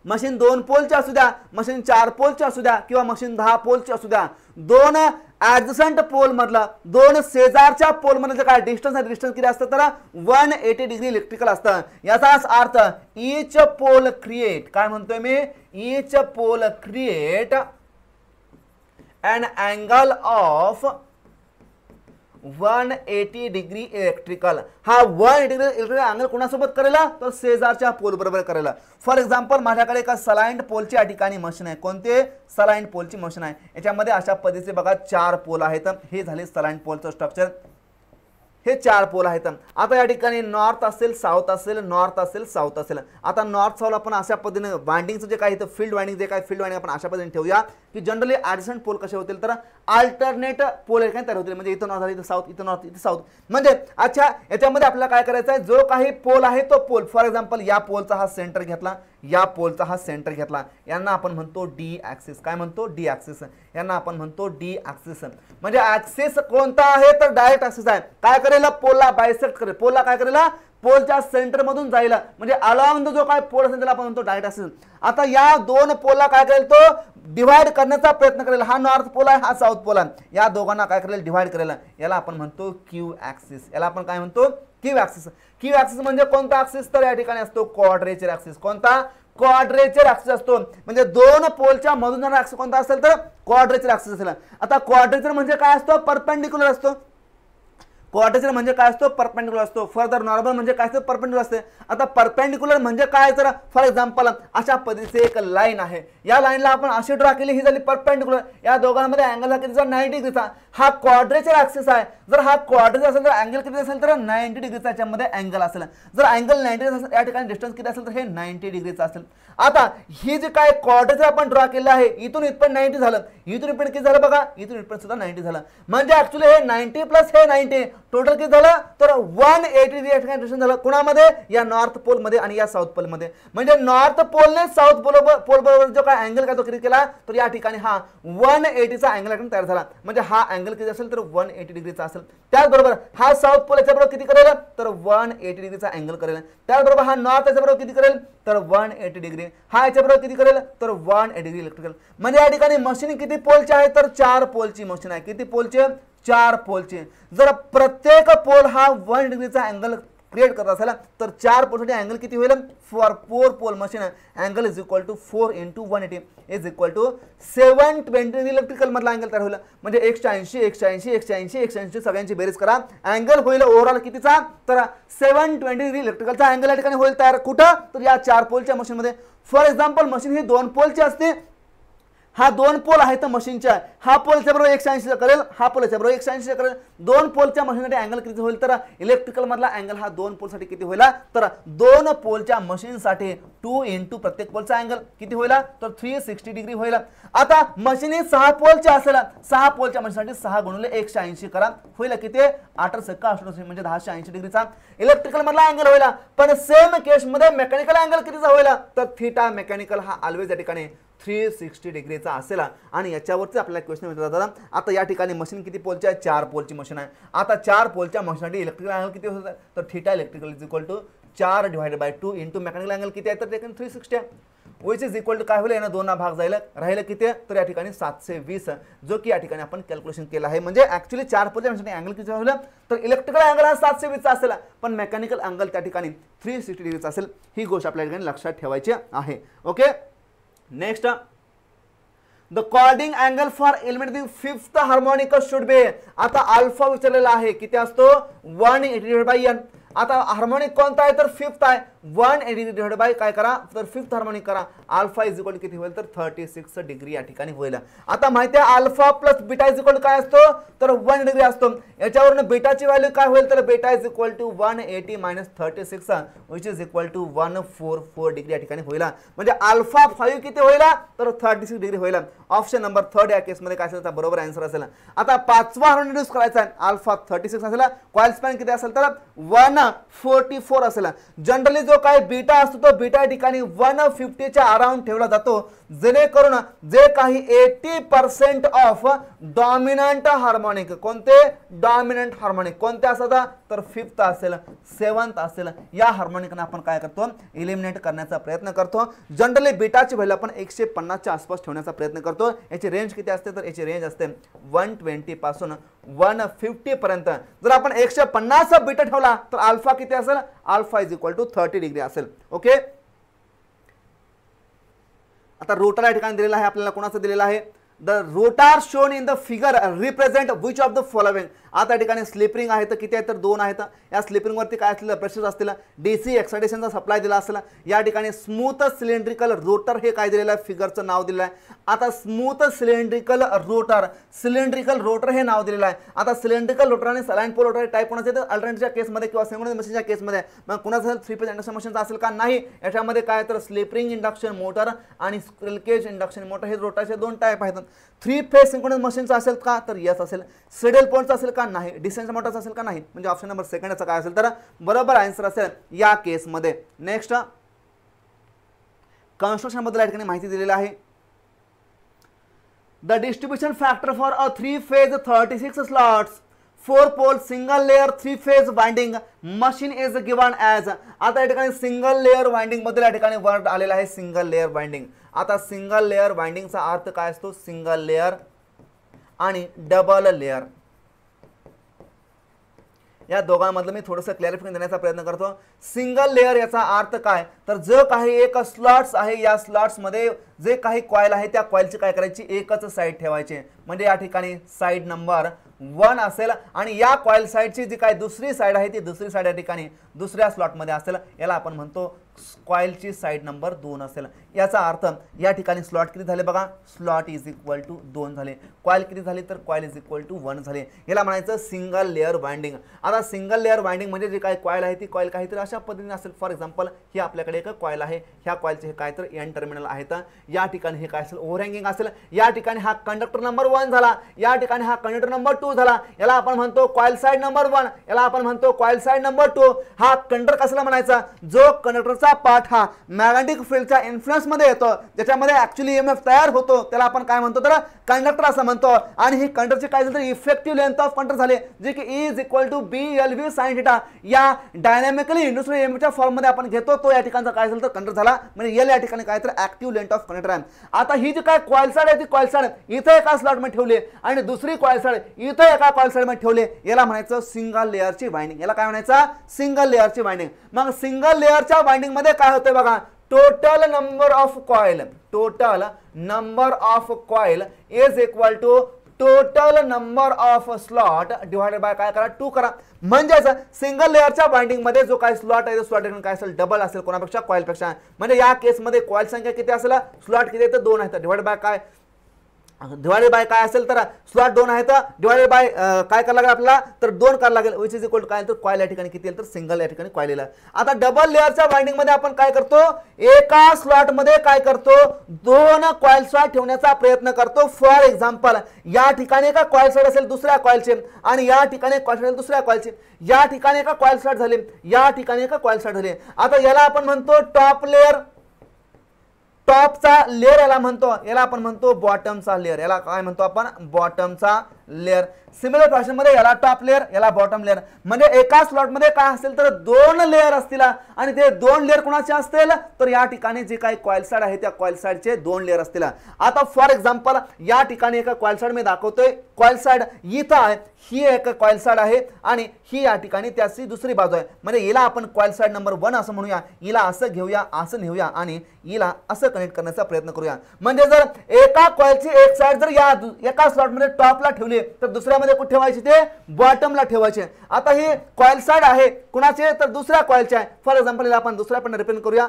मशीन 2 पोलची असू द्या, मशीन 4 पोलची असू द्या किंवा मशीन 10 पोलची असू द्या, दोन ॲडजसंट पोल मधला दोन शेजारच्या पोल मधलं काय डिस्टन्स आहे डिस्टन्स किती असतं तर 180 डिग्री इलेक्ट्रिकल असतं. याचाच अर्थ ईच पोल क्रिएट काय म्हणतोय मी each pole create an angle of 180 degree electrical. हा 180 डिग्री इलेक्ट्रिकल अँगल कोणासोबत करेला तर शेजारच्या पोल बरोबर करेला. फॉर एक्झाम्पल माझ्याकडे एका सलाइंड पोलची या ठिकाणी मशीन आहे. कोणते सलाइंड पोलची मशीन आहे. याच्यामध्ये अशा पद्धतीचे बघा 4 पोल आहेत. हे झाले सलाइंड पोलचं स्ट्रक्चर. हे 4 पोल आहेत. आता या ठिकाणी नॉर्थ असेल साऊथ असेल नॉर्थ असेल साऊथ असेल. आता नॉर्थ साऊथ आपण अशा पद्धतीने वाइंडिंगचं जे काही फील्ड वाइंडिंग जे काही फील्ड वाइंडिंग आपण अशा पद्धतीने ठेवूया की जनरली ॲडजसंट पोल कसे होतील तर अल्टरनेट पोल काय तयार होतील. म्हणजे इथं नॉर्थ झाली इथं साऊथ इथं नॉर्थ इथं साऊथ. म्हणजे अच्छा याच्यामध्ये आपल्याला काय करायचं आहे जो काही पोल आहे तो पोल फॉर एक्झाम्पल या पोलचा हा सेंटर घेतला या पोलचा हा सेंटर घेतला यांना आपण म्हणतो डी ॲक्सिस. काय म्हणतो डी ॲक्सिस. यांना आपण म्हणतो डी ॲक्सिस. म्हणजे ॲक्सिस कोणता आहे तर डायरेक्ट ॲक्सिस आहे. काय करेल पोलला बायसेक्ट करेल. पोलला काय करेल पोलच्या सेंटर मधून जाईल म्हणजे अलॉंग द जो काय पोल असेल त्याला आपण म्हणतो डायरेक्ट ॲक्सिस. आता या दोन पोलला काय करेल तो डिवाइड करण्याचा प्रयत्न करेल. हा नॉर्थ पोल आहे हा साऊथ पोल आहे. या दोघांना काय करेल डिवाइड करेल. याला आपण म्हणतो क्यू ॲक्सिस. याला आपण काय म्हणतो क्यू ॲक्सिस. क्यू ॲक्सिस म्हणजे कोणता ॲक्सिस तर या ठिकाणी असतो क्वाड्रेचर ॲक्सिस. कोणता क्वाड्रेचर ॲक्सिस असतो. म्हणजे दोन पोलच्या मधून जाणारा ॲक्सिस कोणता असेल तर क्वाड्रेचर ॲक्सिस असेल. आता क्वाड्रेचर म्हणजे काय असतो परपेंडिक्युलर असतो. क्वाड्रेचर म्हणजे काय असतो, परपेंडिक्युलर असतो. फर्दर नॉर्मल म्हणजे काय असतं, परपेंडिक्युलर असते. आता परपेंडिक्युलर म्हणजे काय, तर फॉर एक्झाम्पल अशा पद्धतीचे एक लाईन आहे, या लाईनला आपण अशी ड्रॉ केली, ही झाली परपेंडिक्युलर. या दोघांमध्ये अँगल कितीचा, 90 डिग्रीचा. हा क्वाड्रेचर ऍक्सिस आहे. जर हा क्वाड्रेचर असेल तर अँगल किती असेल, तर 90 डिग्रीचा याच्यामध्ये अँगल असेल. जर अँगल 90 डिग्री असेल, या ठिकाणी डिस्टन्स किती असेल, तर हे 90 डिग्रीचा असेल. आता ही जी काय क्वाड्रेचर आपण ड्रॉ केलं आहे, इथून इथपर्यंत 90 झालं, इथून इथपर्यंत किती झालं बघा, इथून इथपर्यंत सुद्धा 90 झालं. म्हणजे ऍक्च्युअली हे 90 प्लस हे 90 टोटल किती झालं, तर 180 डिग्री या ठिकाणी डिस्टन्स झालं. कुणामध्ये, या नॉर्थ पोल मध्ये आणि या साऊथ पोल मध्ये. म्हणजे नॉर्थ पोलने साऊथ पोल बरोबर जो काय अँगल काय तो किती केला, तर या ठिकाणी हा 180चा अँगल तयार झाला. म्हणजे हा अँगल किती असेल, तर 180 डिग्रीचा असेल. त्याचबरोबर हा साऊथ पोल याच्याबरोबर किती करेल, तर 180 डिग्रीचा अँगल करेल. त्याचबरोबर हा नॉर्थ याच्याबरोबर किती करेल, तर 180 डिग्री. हा याच्याबरोबर किती करेल, तर 180 डिग्री इलेक्ट्रिकल. म्हणजे या ठिकाणी मशीन किती पोलची आहे, तर 4 पोलची मशीन आहे. किती पोलची, 4 पोलची. जर प्रत्येक पोल हा 1 डिग्रीचा अँगल क्रिएट करत असेल, तर 4 पोलसाठी अँगल किती होईल, for 4 pole machine angle is equal to 4 × 180 is equal to 720 degree electrical मधला अँगल तयार होईल. म्हणजे 180 180 180 180 सगळ्यांची बेरीज करा, अँगल होईल ओव्हरऑल कितीचा, तर 720 डिग्री इलेक्ट्रिकलचा अँगल या ठिकाणी होईल तयार. कुठं, तर या 4 पोलच्या मशीन मध्ये. फॉर एक्झाम्पल मशीन ही 2 पोलची असते, हा 2 पोल आहे तर मशीनच्या, हा पोलच्या बरोबर 180 करेल, हा पोलच्या बरोबर 180 करेल. 2 पोलच्या मशीनसाठी अँगल किती होईल, तर इलेक्ट्रिकल मधला अँगल हा 2 पोलसाठी किती होईल, तर 2 पोलच्या मशीनसाठी 2 × प्रत्येक पोलचा अँगल किती होईल, तर 360 डिग्री होईल. आता मशीन 6 पोलच्या असेल, 6 पोलच्या मशीनसाठी 6 × 180 करा, होईल किती, 8 × 6 म्हणजे 1080 डिग्रीचा इलेक्ट्रिकल मधला अँगल होईल. पण सेम केस मध्ये मेकॅनिकल अँगल कितीचा होईल, तर थीटा मेकॅनिकल हा ऑलवेज या ठिकाणी 360 डिग्रीचा असेल. आणि याच्यावरती आपल्याला क्वेश्चन विचारतात. आता या ठिकाणी मशीन किती पोलची आहे, 4 पोलची मशीन आहे. आता 4 पोलच्या मशीनसाठी इलेक्ट्रिकल अँगल किती होतं, तर theta electrical is equal to 4 / 2 × mechanical angle किती आहे, तर 360 आहे. विच इज इक्वल टू काय होईल, यानं 2 भाग जायला राहिलं किती, तर या ठिकाणी 720, जो की या ठिकाणी आपण कॅल्क्युलेशन केलं आहे. म्हणजे ऍक्च्युअली 4 पोलच्या मशीनसाठी अँगल किती होईल, तर इलेक्ट्रिकल अँगल हा 720चा असेल, पण मेकॅनिकल अँगल त्या ठिकाणी 360 डिग्रीचा असेल. ही गोष्ट आपल्या ठिकाणी लक्षात ठेवायची आहे. Okay, next, the chording angle for eliminating 5th harmonic should be. आता अल्फा विचारलेला आहे, किती असतो, 180/n. आता हार्मोनिक कोणता आहे, तर 5th आहे. 180 काय करा, तर 5th हार्मोनिक करा. अल्फा इज इक्वल किती होईल, तर 36 डिग्री या ठिकाणी होईल. आता माहिती आहे alpha plus beta is equal काय असतो, तर 1 डिग्री असतो. याच्यावरून बीटाची व्हॅल्यू काय होईल, तर beta is equal to 180 - 36 which is equal to 144 degree या ठिकाणी होईल. म्हणजे अल्फा 5 किती होईल, तर 36 डिग्री होईल. ऑप्शन नंबर 3 या केस मध्ये काय असेल, तर बरोबर आन्सर असेल. आता 5वा हार्मोनिक इंट्रोड्यूस करायचा आहे, अल्फा 36 असेल, कॉइल स्पॅन किती असेल, तर 144 असेल. जनरली जो काय बीटा असतो तो बीटा या ठिकाणी 150च्या अराउंड ठेवला जातो, जेणेकरून जे काही 80% ऑफ डॉमिनंट हार्मोनिक, कोणते डॉमिनंट हार्मोनिक कोणते असतात, तर 5th असेल, 7th असेल, या हार्मोनिकना आपण काय करतो, इलिमिनेट करण्याचा प्रयत्न करतो. जनरली बीटाची व्हॅल्यू आपण 150च्या आसपास ठेवण्याचा प्रयत्न करतो. याची रेंज किती असते, तर याची रेंज असते 120 पासून 150 पर्यंत. जर आपण 150 बीटा ठेवला तर अल्फा किती असेल, alpha is equal to 30 degree असेल. ओके, आता रोटर या ठिकाणी दिलेला आहे आपल्याला, कोणाचं दिलेला आहे, the rotor shown in the figure represent which of the following. आता या ठिकाणी स्लिपरिंग आहे तर किती आहेत, तर 2 आहेत. या स्लिपरिंग वरती काय असलेलं, प्रेशर असतील, डीसी एक्साइटेशनचा सप्लाय दिला असेल. या ठिकाणी स्मूथ सिलेंड्रिकल रोटर हे काय दिलेलं आहे, फिगरचं नाव दिलेलं आहे. आता स्मूथ सिलेंड्रिकल रोटर हे नाव दिलेलं आहे. आता सिलेंड्रिकल रोटर आणि सलाइन पोल रोटर टाइप कोणाचे, तर अल्टरनेटच्या केसमध्ये किंवा सिंक्रोनस मशीनच्या केसमध्ये. मग कुणाचं 3 फेज इंडक्शन मशीनचा असेल का, नाही. याच्यामध्ये काय, तर स्लिपरिंग इंडक्शन मोटर आणि स्क्विरल इंडक्शन मोटर हे रोटरचे 2 टाइप आहेत. 3 फेज सिंक्रोनस मशीनचा असेल का, तर यस असेल. सिडल पोलचा असेल का, नाही. डिस्टन्स मोटरचा असेल का, नाही. म्हणजे ऑप्शन नंबर 2 याचा काय असेल, तर बरोबर आन्सर असेल या केसमध्ये. नेक्स्ट, कन्स्ट्रक्शन बद्दल या ठिकाणी माहिती दिलेली आहे. The distribution factor for a 3 phase 36 slots 4 pole single layer 3 phase winding machine is given as. आता या ठिकाणी सिंगल लेअर वाइंडिंग बद्दल या ठिकाणी वर्ड आलेला आहे, सिंगल लेअर वाइंडिंग. आता सिंगल लेअर वाइंडिंगचा अर्थ काय असतो, सिंगल लेअर आणि डबल लेअर, या दोघांमधलं मी थोडंसं क्लॅरिफिकेशन देण्याचा प्रयत्न करतो. सिंगल लेअर याचा अर्थ काय, तर जो काही एक स्लॉट्स आहे, या स्लॉट्स मध्ये जे काही कॉइल आहे त्या कॉइलची काय करायची, एकच साईड ठेवायची. म्हणजे या ठिकाणी साईड नंबर 1 असेल आणि या कॉईल साइडची जी काय दुसरी साइड आहे ती दुसरी साइड या ठिकाणी दुसऱ्या स्लॉटमध्ये असेल, याला आपण म्हणतो कॉईलची साइड नंबर 2 असेल. याचा अर्थ या ठिकाणी स्लॉट किती झाले बघा, स्लॉट इज इक्वल टू 2 झाले. कॉईल किती झाली तर कॉईल इज इक्वल टू 1 झाले. याला म्हणायचं सिंगल लेअर वाइंडिंग. आता सिंगल लेअर वाइंडिंग म्हणजे जे काय कॉईल आहे ती कॉईल काहीतरी अशा पद्धतीने असेल. फॉर एक्झाम्पल ही आपल्याकडे एक कॉईल आहे, ह्या कॉईलचे हे काय तर एन टर्मिनल आहेत, या ठिकाणी हे काय असेल ओव्हरहँगिंग असेल, या ठिकाणी हा कंडक्टर नंबर 1 झाला, या ठिकाणी हा कंडक्टर नंबर 2 झाला. याला आपण म्हणतो कॉईल साइड नंबर 1, याला आपण म्हणतो कॉईल साइड नंबर 2. हा कंडक्टर कशाला म्हणायचा, जो कंडक्टरचा पार्ट हा मॅग्नेटिक फील्डच्या इन्फ्लुएन्स मध्ये येतो, ज्याच्यामध्ये ऍक्च्युअली ईएमएफ तयार होतो, त्याला आपण काय म्हणतो तर कंडक्टर असं म्हणतो. आणि ही कंडक्टरची काय झाली तर इफेक्टिव्ह लेंथ ऑफ कंडक्टर झाले, जे की E is equal to BLV sin theta. या डायनॅमिकली इंड्युस्ड ईएमएफच्या फॉर्म मध्ये आपण घेतो, तो या ठिकाणचा काय झालं तर कंडक्टर झाला. म्हणजे L या ठिकाणी काय तर ऍक्टिव्ह लेंथ ऑफ कंडक्टर आहे. आता ही जी काय कॉईल साइड आहे ती कॉईल साइड इथे एका स्लॉट मध्ये ठेवली आणि दुसरी कॉईल साइड इथे एका कॉईल साइड मध्ये ठेवले, याला म्हणायचं सिंगल लेअरची वाइंडिंग. याला काय म्हणायचं सिंगल लेअरची वाइंडिंग. मग सिंगल लेअरच्या वाइंडिंग मध्ये काय होतंय बघा, total number of coil is equal to total number of slot divided by काय करा 2 करा. म्हणजे सिंगल लेअरच्या बाइंडिंग मध्ये जो काय स्लॉट आहे स्लॉट काय असेल डबल असेल कोणापेक्षा कॉईल पेक्षा. म्हणजे या केस मध्ये कॉईल संख्या किती असेल, स्लॉट किती आहे 2 आहेत, डिवाइडेड बाय काय डिवाइडेड बाय काय असेल तर स्लॉट 2 आहेत, डिवाइडेड बाय काय करायला लागेल आपल्याला तर 2 करायला लागेल, विच इज इक्वल टू काय तर कॉईल या ठिकाणी किती येईल तर सिंगल या ठिकाणी कॉईल येईल. आता डबल लेअरच्या बाइंडिंग मध्ये आपण काय करतो, एका स्लॉट मध्ये काय करतो 2 कॉईल स्लॉट ठेवण्याचा प्रयत्न करतो. फॉर एक्झाम्पल या ठिकाणी एका कॉईल स्लॉट असेल दुसऱ्या कॉईलचे आणि या ठिकाणी कॉईल स्लॉट दुसऱ्या कॉईलचे, या ठिकाणी एका कॉईल स्लॉट झाले, या ठिकाणी एका कॉईल स्लॉट झाले. आता याला आपण म्हणतो टॉप लेअर, टॉपचा लेअर याला म्हणतो, याला आपण म्हणतो बॉटमचा लेअर. याला काय म्हणतो आपण बॉटमचा लेअर. सिमिलर फॅशन मध्ये याला टॉप लेअर, याला बॉटम लेअर. म्हणजे एका स्लॉट मध्ये काय असेल तर 2 लेअर असतील आणि ते 2 लेअर कोणाचे असतील तर या ठिकाणी जे काही कॉईल साइड आहे त्या कॉईल साइडचे 2 लेअर असतील. आता फॉर एक्झाम्पल या ठिकाणी एका कॉईल साइड मी दाखवतोय, कॉईल साइड इथं आहे, ही एक कॉईल साइड आहे आणि ही या ठिकाणी त्याची दुसरी बाजू आहे. म्हणजे हिला आपण कॉईल साइड नंबर 1 असं म्हणूया, हिला असं घेऊया, असं नेऊया आणि हिला असं कनेक्ट करण्याचा प्रयत्न करूया. म्हणजे जर एका कॉईलची एक साइड जर या एका स्लॉट मध्ये टॉपला ठेवली तर दुसऱ्यामध्ये कुठे ठेवायची ते बॉटमला ठेवायचे. आता ही कॉईल साइड आहे कुणाचे तर दुसऱ्या कॉईलचे आहे. फॉर एक्झाम्पल आपण दुसऱ्या पण रिप्रेझेंट करूया.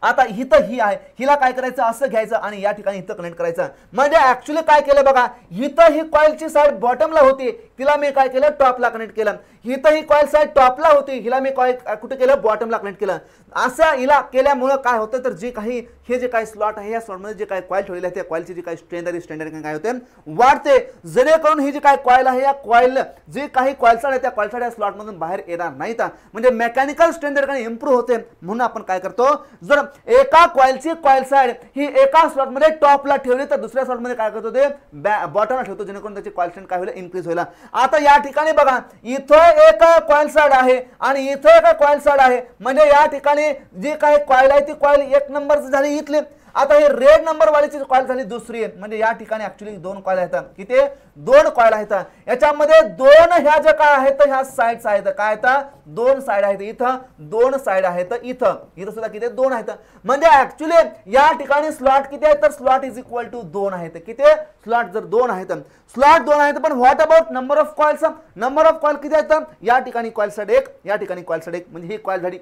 आता इथं ही आहे, हिला काय करायचं असं घ्यायचं आणि या ठिकाणी इथं कनेक्ट करायचं. म्हणजे ऍक्च्युअली काय केलं बघा, इथं ही कॉईलची साइड बॉटमला होती, तिला मी काय केलं टॉपला कनेक्ट केलं. इथं ही कॉईल साइड टॉपला होती, हिला मी कॉईल कुठे केलं बॉटमला कनेक्ट केलं. असं हिला केल्यामुळे काय होतं तर जे काही हे जे काही स्लॉट आहे या स्लॉटमध्ये जे काही कॉईल ठेवलेले आहे त्या कॉईलची जी काही स्ट्रेंथ आहे स्टँडर्ड काय होते वाढते, जेणेकरून ही जी काही कॉईल आहे या कॉईल जे काही कॉईल साइड आहे त्या कॉईल साइड या स्लॉटमधून बाहेर येणार नाहीत. म्हणजे मेकॅनिकल स्ट्रेंथ इम्प्रूव्ह होते. म्हणून आपण काय करतो, जर एका कॉईलची कॉईल साइड ही एका स्लॉटमध्ये टॉपला ठेवली तर दुसऱ्या स्लॉटमध्ये काय करतो ते बॉटमला ठेवतो, जेणेकरून त्याची कॉईल स्ट्रेंथ काय होईल इन्क्रीज होईल. आता या ठिकाणी बघा इथं एक कॉईल साइड आहे आणि इथं एक कॉईल साइड आहे. म्हणजे या ठिकाणी जी काही कॉईल आहे ती कॉईल 1 नंबर झाली इथली. आता हे रेड नंबर वालीची कॉईल झाली दुसरी. म्हणजे या ठिकाणी ऍक्च्युअली 2 कॉईल आहेत, किती 2 कॉईल आहेत. याच्यामध्ये 2 ह्या ज्या काय आहेत ह्या साइड्स आहेत, काय आहेत 2 साइड आहेत, इथं 2 साइड आहेत, इथं सुद्धा किती 2 आहेत. म्हणजे ऍक्च्युअली या ठिकाणी स्लॉट किती आहेत तर स्लॉट इज इक्वल टू 2 आहेत. किती स्लॉट जर 2 आहेत, स्लॉट 2 आहेत. पण what about number of coils, number of coil किती आहेत, या ठिकाणी कॉईल साइड 1, या ठिकाणी कॉईल साइड 1. म्हणजे ही कॉईल झाली,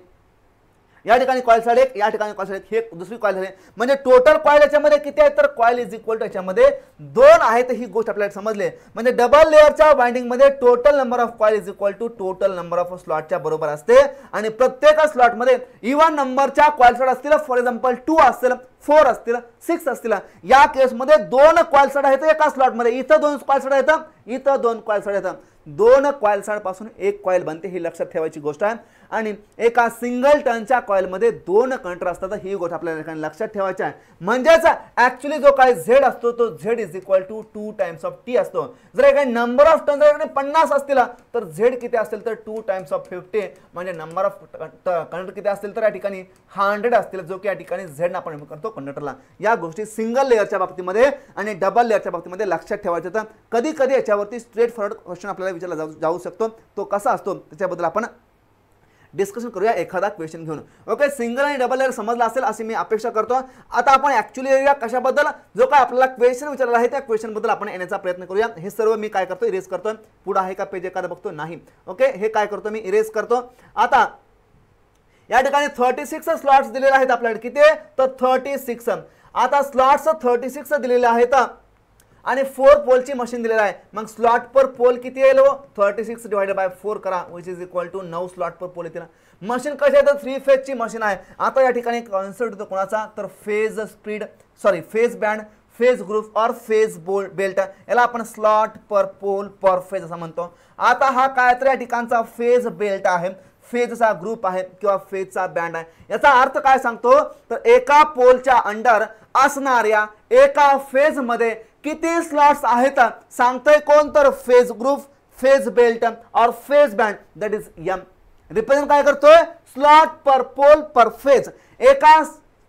या ठिकाणी कॉईल साइड 1, या ठिकाणी कॉईल साइड 1, हे दुसरी कॉईल झाली. म्हणजे टोटल कॉईल याच्यामध्ये किती आहेत तर कॉईल इज इक्वल टू याच्यामध्ये 2 आहेत. ही गोष्ट आपल्याला समजले. म्हणजे डबल लेअरच्या बाइंडिंग मध्ये total number of coil is equal to total number of स्लॉटच्या बरोबर असते. आणि प्रत्येक स्लॉट मध्ये इव्हन नंबरच्या कॉईल साइड असतील, फॉर एक्झाम्पल 2 असतील, 4 असतील, 6 असतील. या केस मध्ये 2 कॉईल साइड आहेत एका स्लॉट मध्ये, इथं 2 कॉईल साइड आहेत, इथं 2 कॉईल साइड आहेत. 2 कॉईल साइड पासून 1 कॉईल बनते, ही लक्षात ठेवायची गोष्ट आहे. आणि एका सिंगल टर्नच्या कॉईल मध्ये 2 कंडक्टर असतात, ही गोष्ट आपल्याला लक्षात ठेवायची आहे. म्हणजेच ऍक्च्युअली जो काय झेड असतो तो Z is equal to 2 times of T असतो. जर एका नंबर ऑफ टर्न जर 50 असतील तर झेड किती असेल तर 2 टाइम्स ऑफ 50. म्हणजे नंबर ऑफ कंडक्टर किती असतील तर या ठिकाणी 100 असतील, जो की या ठिकाणी झेड आपण करतो कंडक्टरला. या गोष्टी सिंगल लेअरच्या बाबतीमध्ये आणि डबल लेअरच्या बाबतीमध्ये लक्षात ठेवायचं. तर कधी कधी याच्यावरती स्ट्रेट फॉरवर्ड क्वेश्चन आपल्याला विचारला जाऊ शकतो. तो कसा असतो त्याच्याबद्दल आपण डिस्कशन करूया एखादा क्वेश्चन घेऊन. ओके, सिंगल आणि डबल लेयर समजला असेल अशी मी अपेक्षा करतो. आता आपण ऍक्च्युअली येऊया कशाबद्दल, जो काय आपल्याला क्वेश्चन विचारला आहे त्या क्वेश्चन बद्दल आपण येण्याचा प्रयत्न करूया. हे सर्व मी काय करतो, इरेज करतो. पुढे आहे का पेज एखादा बघतो, नाही. ओके, हे काय करतो मी, इरेज करतो. आता या ठिकाणी 36 स्लॉट्स दिलेले आहेत आपल्याकडे. किती, तर 36. आता स्लॉट्स 36 दिलेले आहेत आणि 4 पोलची मशीन दिलेला आहे. मग स्लॉट पर पोल किती येईल, 36 डिवाइडेड बाय 4 करा, which is equal to 9 slot per pole येतील. मशीन कशी आहे, तर 3 फेजची मशीन आहे. आता या ठिकाणी कॉन्सेप्ट होतो कोणाचा, तर phase speed, sorry phase band, phase group और फेज बेल्ट, याला आपण slot per pole per phase असं म्हणतो. आता हा काय तर या ठिकाणचा फेज बेल्ट आहे, फेजचा ग्रुप आहे किंवा फेजचा बँड आहे. याचा अर्थ काय सांगतो, तर एका पोलच्या अंडर असणाऱ्या एका फेज मध्ये किती स्लॉट्स आहेत सांगतोय कोण, तर फेज ग्रुप, फेज बेल्ट और phase band, that is M. Represent काय करतोय, slot per pole per phase. एका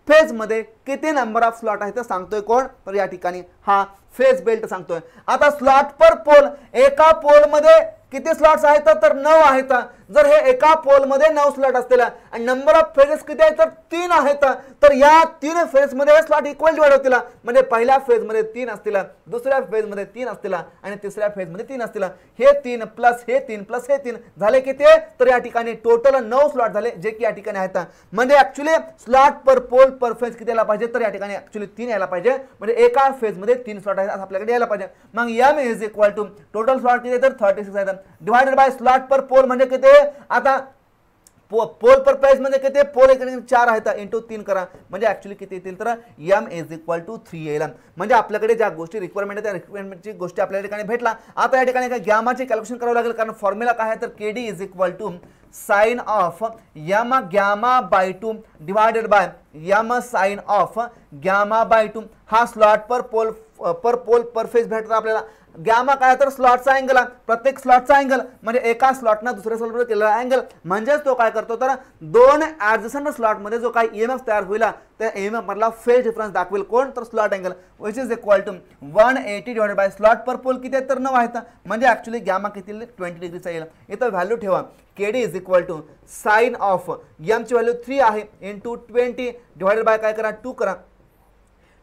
फेज मध्ये किती नंबर ऑफ स्लॉट आहेत सांगतोय कोण, तर या ठिकाणी हा फेज बेल्ट सांगतोय. आता स्लॉट पर पोल, एका पोल मध्ये किती स्लॉट्स आहेत, तर 9 आहेत. जर हे एका पोल मध्ये 9 स्लॉट असतील आणि नंबर ऑफ फेजेस किती आहेत, तर 3 आहेत. तर या 3 फेज मध्ये हे स्लॉट इक्वल डिवाइड होतील. म्हणजे पहिल्या फेज मध्ये 3 असतील, दुसऱ्या फेज मध्ये 3 असतील आणि तिसऱ्या फेज मध्ये 3 असतील. हे 3 प्लस हे 3 प्लस हे 3 झाले किती, तर या ठिकाणी टोटल 9 स्लॉट झाले, जे की या ठिकाणी आहेत. म्हणजे actually slot per pole per phase किती यायला पाहिजे, तर या ठिकाणी ऍक्च्युअली 3 यायला पाहिजे. म्हणजे एका फेज मध्ये 3 स्लॉट आहेत असं आपल्याकडे यायला पाहिजे. मग M is equal to total slot किती, तर 36 आहेत, divided by slot per pole म्हणजे किती, आता पोल पर फेज म्हणजे किती, पोल इकडे 4 आहेत इंटू 3 करा, म्हणजे ऍक्च्युअली किती येतील, तर एम इज इक्वल टू 3 येईल. म्हणजे आपल्याकडे ज्या गोष्टी रिक्वायरमेंट आहे त्या रिक्वायरमेंटची गोष्टी आपल्या ठिकाणी भेटला. आता या ठिकाणी गॅमाची कॅल्क्युलेशन करावं लागेल, कारण फॉर्म्युला काय आहे, तर KD is equal to sine of M gamma by 2 divided by M sine of gamma by 2. हा slot per pole per phase भेटतो आपल्याला. गॅमा काय, तर स्लॉटचा अँगल, प्रत्येक स्लॉटचा अँगल म्हणजे एका स्लॉटनं दुसऱ्या स्लॉटवर केलेला अँगल. म्हणजेच तो काय करतो, तर 2 ऍडजसंट स्लॉट मध्ये जो काही ईएमएफ तयार होईल त्या ईएमएफ मधला फेज डिफरन्स दाखवेल कोण, तर slot angle, which is equal to 180 divided by slot per pole किती आहेत, तर 9 आहेत. म्हणजे ऍक्च्युअली गॅमा किती 20 डिग्रीचा येईल. इथं व्हॅल्यू ठेवा, KD is equal to sine of M ची व्हॅल्यू 3 आहे इंटू 20 डिवाइडेड बाय काय करा 2 करा,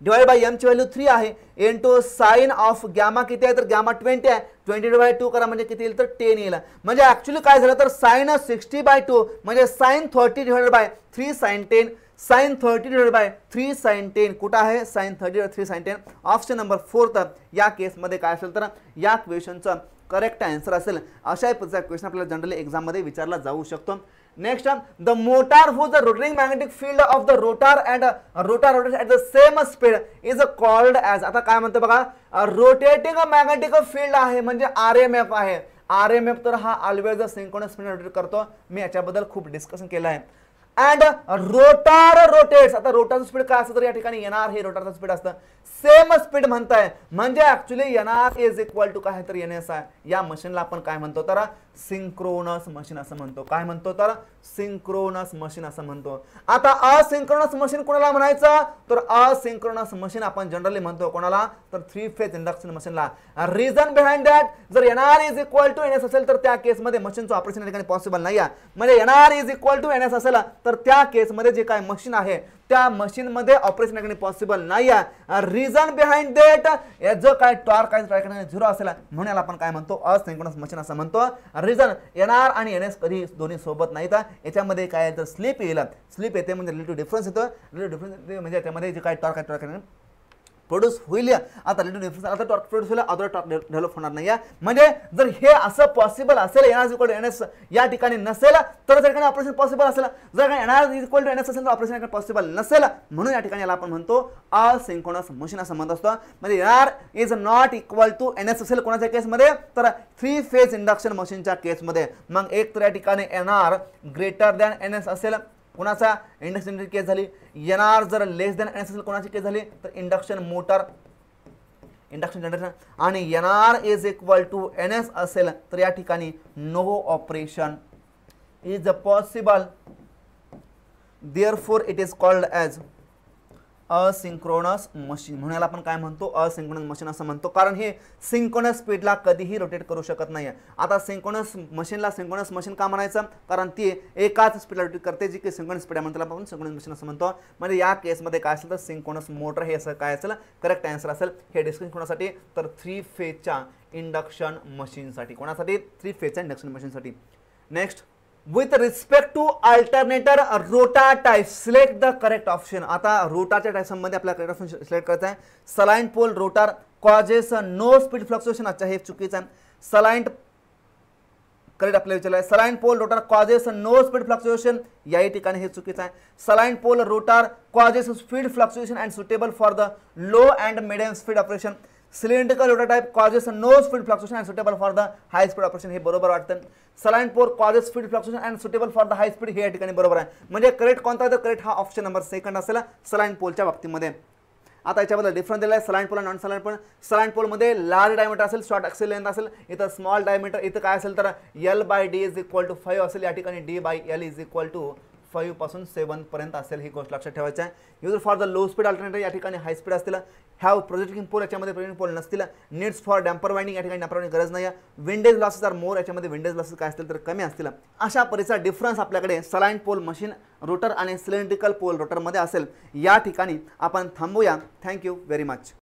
डिवाइड बाय एम ची व्हॅल्यू 3 आहे इंटू साइन ऑफ गॅमा किती आहे, तर गॅमा 20 आहे, 20 डिवाइड बाय 2 करा म्हणजे किती येईल, तर 10 येईल. म्हणजे ऍक्च्युअली काय झालं, तर साइन 60 बाय 2 म्हणजे sine 30 divided by 3 sine 10, sine 30 divided by 3 sine 10. कुठं आहे साइन 30 3 साइन 10, ऑप्शन नंबर 4. तर या केसमध्ये काय असेल, तर या क्वेश्चनचा करेक्ट आन्सर असेल. अशा पद्धतीचा क्वेश्चन आपल्याला जनरली एक्झाम मध्ये विचारला जाऊ शकतो. Next, the motor whose the rotating magnetic field of the rotor and rotor rotates at the same speed is called as. आता काय म्हणतो बघा, रोटेटिंग मॅग्नेटिक फील्ड आहे म्हणजे RMF आहे. RMF तर हा ऑलवेज सिंक्रोनस स्पीड रोटेट करतो. मी याच्याबद्दल खूप डिस्कशन केलं आहे. अँड रोटर रोटेट्स, आता रोटरचं स्पीड काय असतं, तर या ठिकाणी एनआर हे रोटरचं स्पीड असतं, सेम स्पीड म्हणताय. म्हणजे actually NR is equal to काय, तर एनएस आहे. या मशीनला आपण काय म्हणतो, तर सिंक्रोनस मशीन असं म्हणतो. काय म्हणतो, तर सिंक्रोनस मशीन असं म्हणतो. आता असिंक्रोनस मशीन कोणाला म्हणायचं, तर असिंक्रोनस मशीन आपण जनरली म्हणतो कोणाला, तर 3 फेज इंडक्शन मशीनला. रिझन बिहाइंड दॅट, जर NR is equal to NS असेल तर त्या केसमध्ये मशीनचं ऑपरेशन या ठिकाणी पॉसिबल नाही आहे. म्हणजे NR is equal to NS असेल तर त्या केसमध्ये जे काय मशीन आहे त्या मशीन मध्ये ऑपरेशन करणे पॉसिबल नाही आहे. रिझन बिहाइंड दॅट, जो काय टॉर्क आहे ट्रायकडे 0 असेल म्हणून याला आपण काय म्हणतो, असिंक्रोनस मशीन असं म्हणतो. रिझन एनआर आणि एनएस कधी दोन्ही सोबत नाहीत. याच्यामध्ये काय तर स्लिप येईल, स्लिप येते म्हणजे रिलेटिव्ह डिफरन्स येतो. रिलेटिव्ह डिफरन्स म्हणजे त्यामध्ये जे काय टॉर्क आहे ट्रायकडे प्रोड्यूस होईल. आता रिलेटिव्ह डिफरन्स आता टॉर्क प्रोड्यूस होईल, अदर टॉर्क डेव्हलप होणार नाही. म्हणजे जर हे असं पॉसिबल असेल, एनआर इक्वल टू एनएस या ठिकाणी नसेल तर त्या ठिकाणी ऑपरेशन पॉसिबल असेल. जर एनआर इक्वल टू एनएस असेल तर ऑपरेशन पॉसिबल नसेल, म्हणून या ठिकाणी याला आपण म्हणतो असिंक्रोनस मशीन असं म्हणत असतो. म्हणजे NR is not equal to NS असेल कोणाच्या केसमध्ये, तर 3 फेज इंडक्शन मशीनच्या केसमध्ये. मग एक तर या ठिकाणी एनआर ग्रेटर दॅन एनएस असेल, कोणाचा इंडक्शन केस झाली. एनआर जर लेस दॅन एनएस असेल कोणाची केस झाली, तर इंडक्शन मोटर इंडक्शन जनरेटर. आणि NR is equal to NS असेल तर या ठिकाणी no operation is possible. Therefore it is called as asynchronous machine. म्हणून याला आपण काय म्हणतो, असिंक्रोनस मशीन असं म्हणतो, कारण हे सिंक्रोनस स्पीडला कधीही रोटेट करू शकत नाही. आता सिंक्रोनस मशीनला सिंक्रोनस मशीन का म्हणायचं, कारण ती एकाच स्पीडला रोटेट करते, जी की सिंक्रोनस स्पीड आहे, म्हणून त्याला आपण सिंक्रोनस मशीन असं म्हणतो. म्हणजे या केसमध्ये काय असेल तर सिंक्रोनस मोटर हे असं काय असेल, करेक्ट आन्सर असेल हे डिस्कशन कोणासाठी, तर 3 फेजच्या इंडक्शन मशीनसाठी. कोणासाठी, 3 फेजच्या इंडक्शन मशीनसाठी. Next, with respect to alternator rotor type select the correct option. आता रोटारच्या टाइप संबंधी आपल्याला करेक्ट ऑप्शन सिलेक्ट करायचा आहे. Salient pole rotor causes no speed fluctuation. अच्छा हे चुकीचं आहे. सलाइन करेक्ट आपल्याला विचारलं आहे. Salient pole rotor causes no speed fluctuation, याही ठिकाणी हे चुकीचं आहे. Salient pole rotor causes speed fluctuation and suitable for the low and medium speed operation. Cylindrical rotor type causes no speed fluctuation and suitable for the high speed operation, हे बरोबर वाटतं. Salient pole causes speed fluctuation and suitable for the high speed, हे या ठिकाणी बरोबर आहे. म्हणजे correct कोणता आहे, तर करेक्ट हा ऑप्शन नंबर 2 असेल सलाइन पोलच्या बाबतीमध्ये. आता याच्याबद्दल डिफरन्स दिला आहे सलाइन पोल आणि नॉन सलाइन पोल. सलाइन पोलमध्ये लार्ज डायमीटर असेल, शॉर्ट ॲक्सिल लेंथ असेल. इथं स्मॉल डायमीटर, इथं काय असेल तर L/D = 5 असेल. या ठिकाणी D/L = 5 पासून 7 पर्यंत असेल, ही गोष्ट लक्षात ठेवायची आहे. Use for the low speed alternator, या ठिकाणी हाय स्पीड असतील. हॅव प्रोजेक्टिंग पोल, याच्यामध्ये प्रोजेक्टिंग पोल नसतील. नीड्स फॉर डॅम्पर वाइंडिंग, या ठिकाणी डॅम्पर वाइंडिंग गरज नाही. विंडेज लॉसेस आर मोर, याच्यामध्ये विंडेज लॉसेस काय असतील तर कमी असतील. अशा परीचा डिफरन्स आपल्याकडे सलाइन पोल मशीन रोटर आणि सिलेंड्रिकल पोल रोटरमध्ये असेल. या ठिकाणी आपण थांबूया. Thank you very much.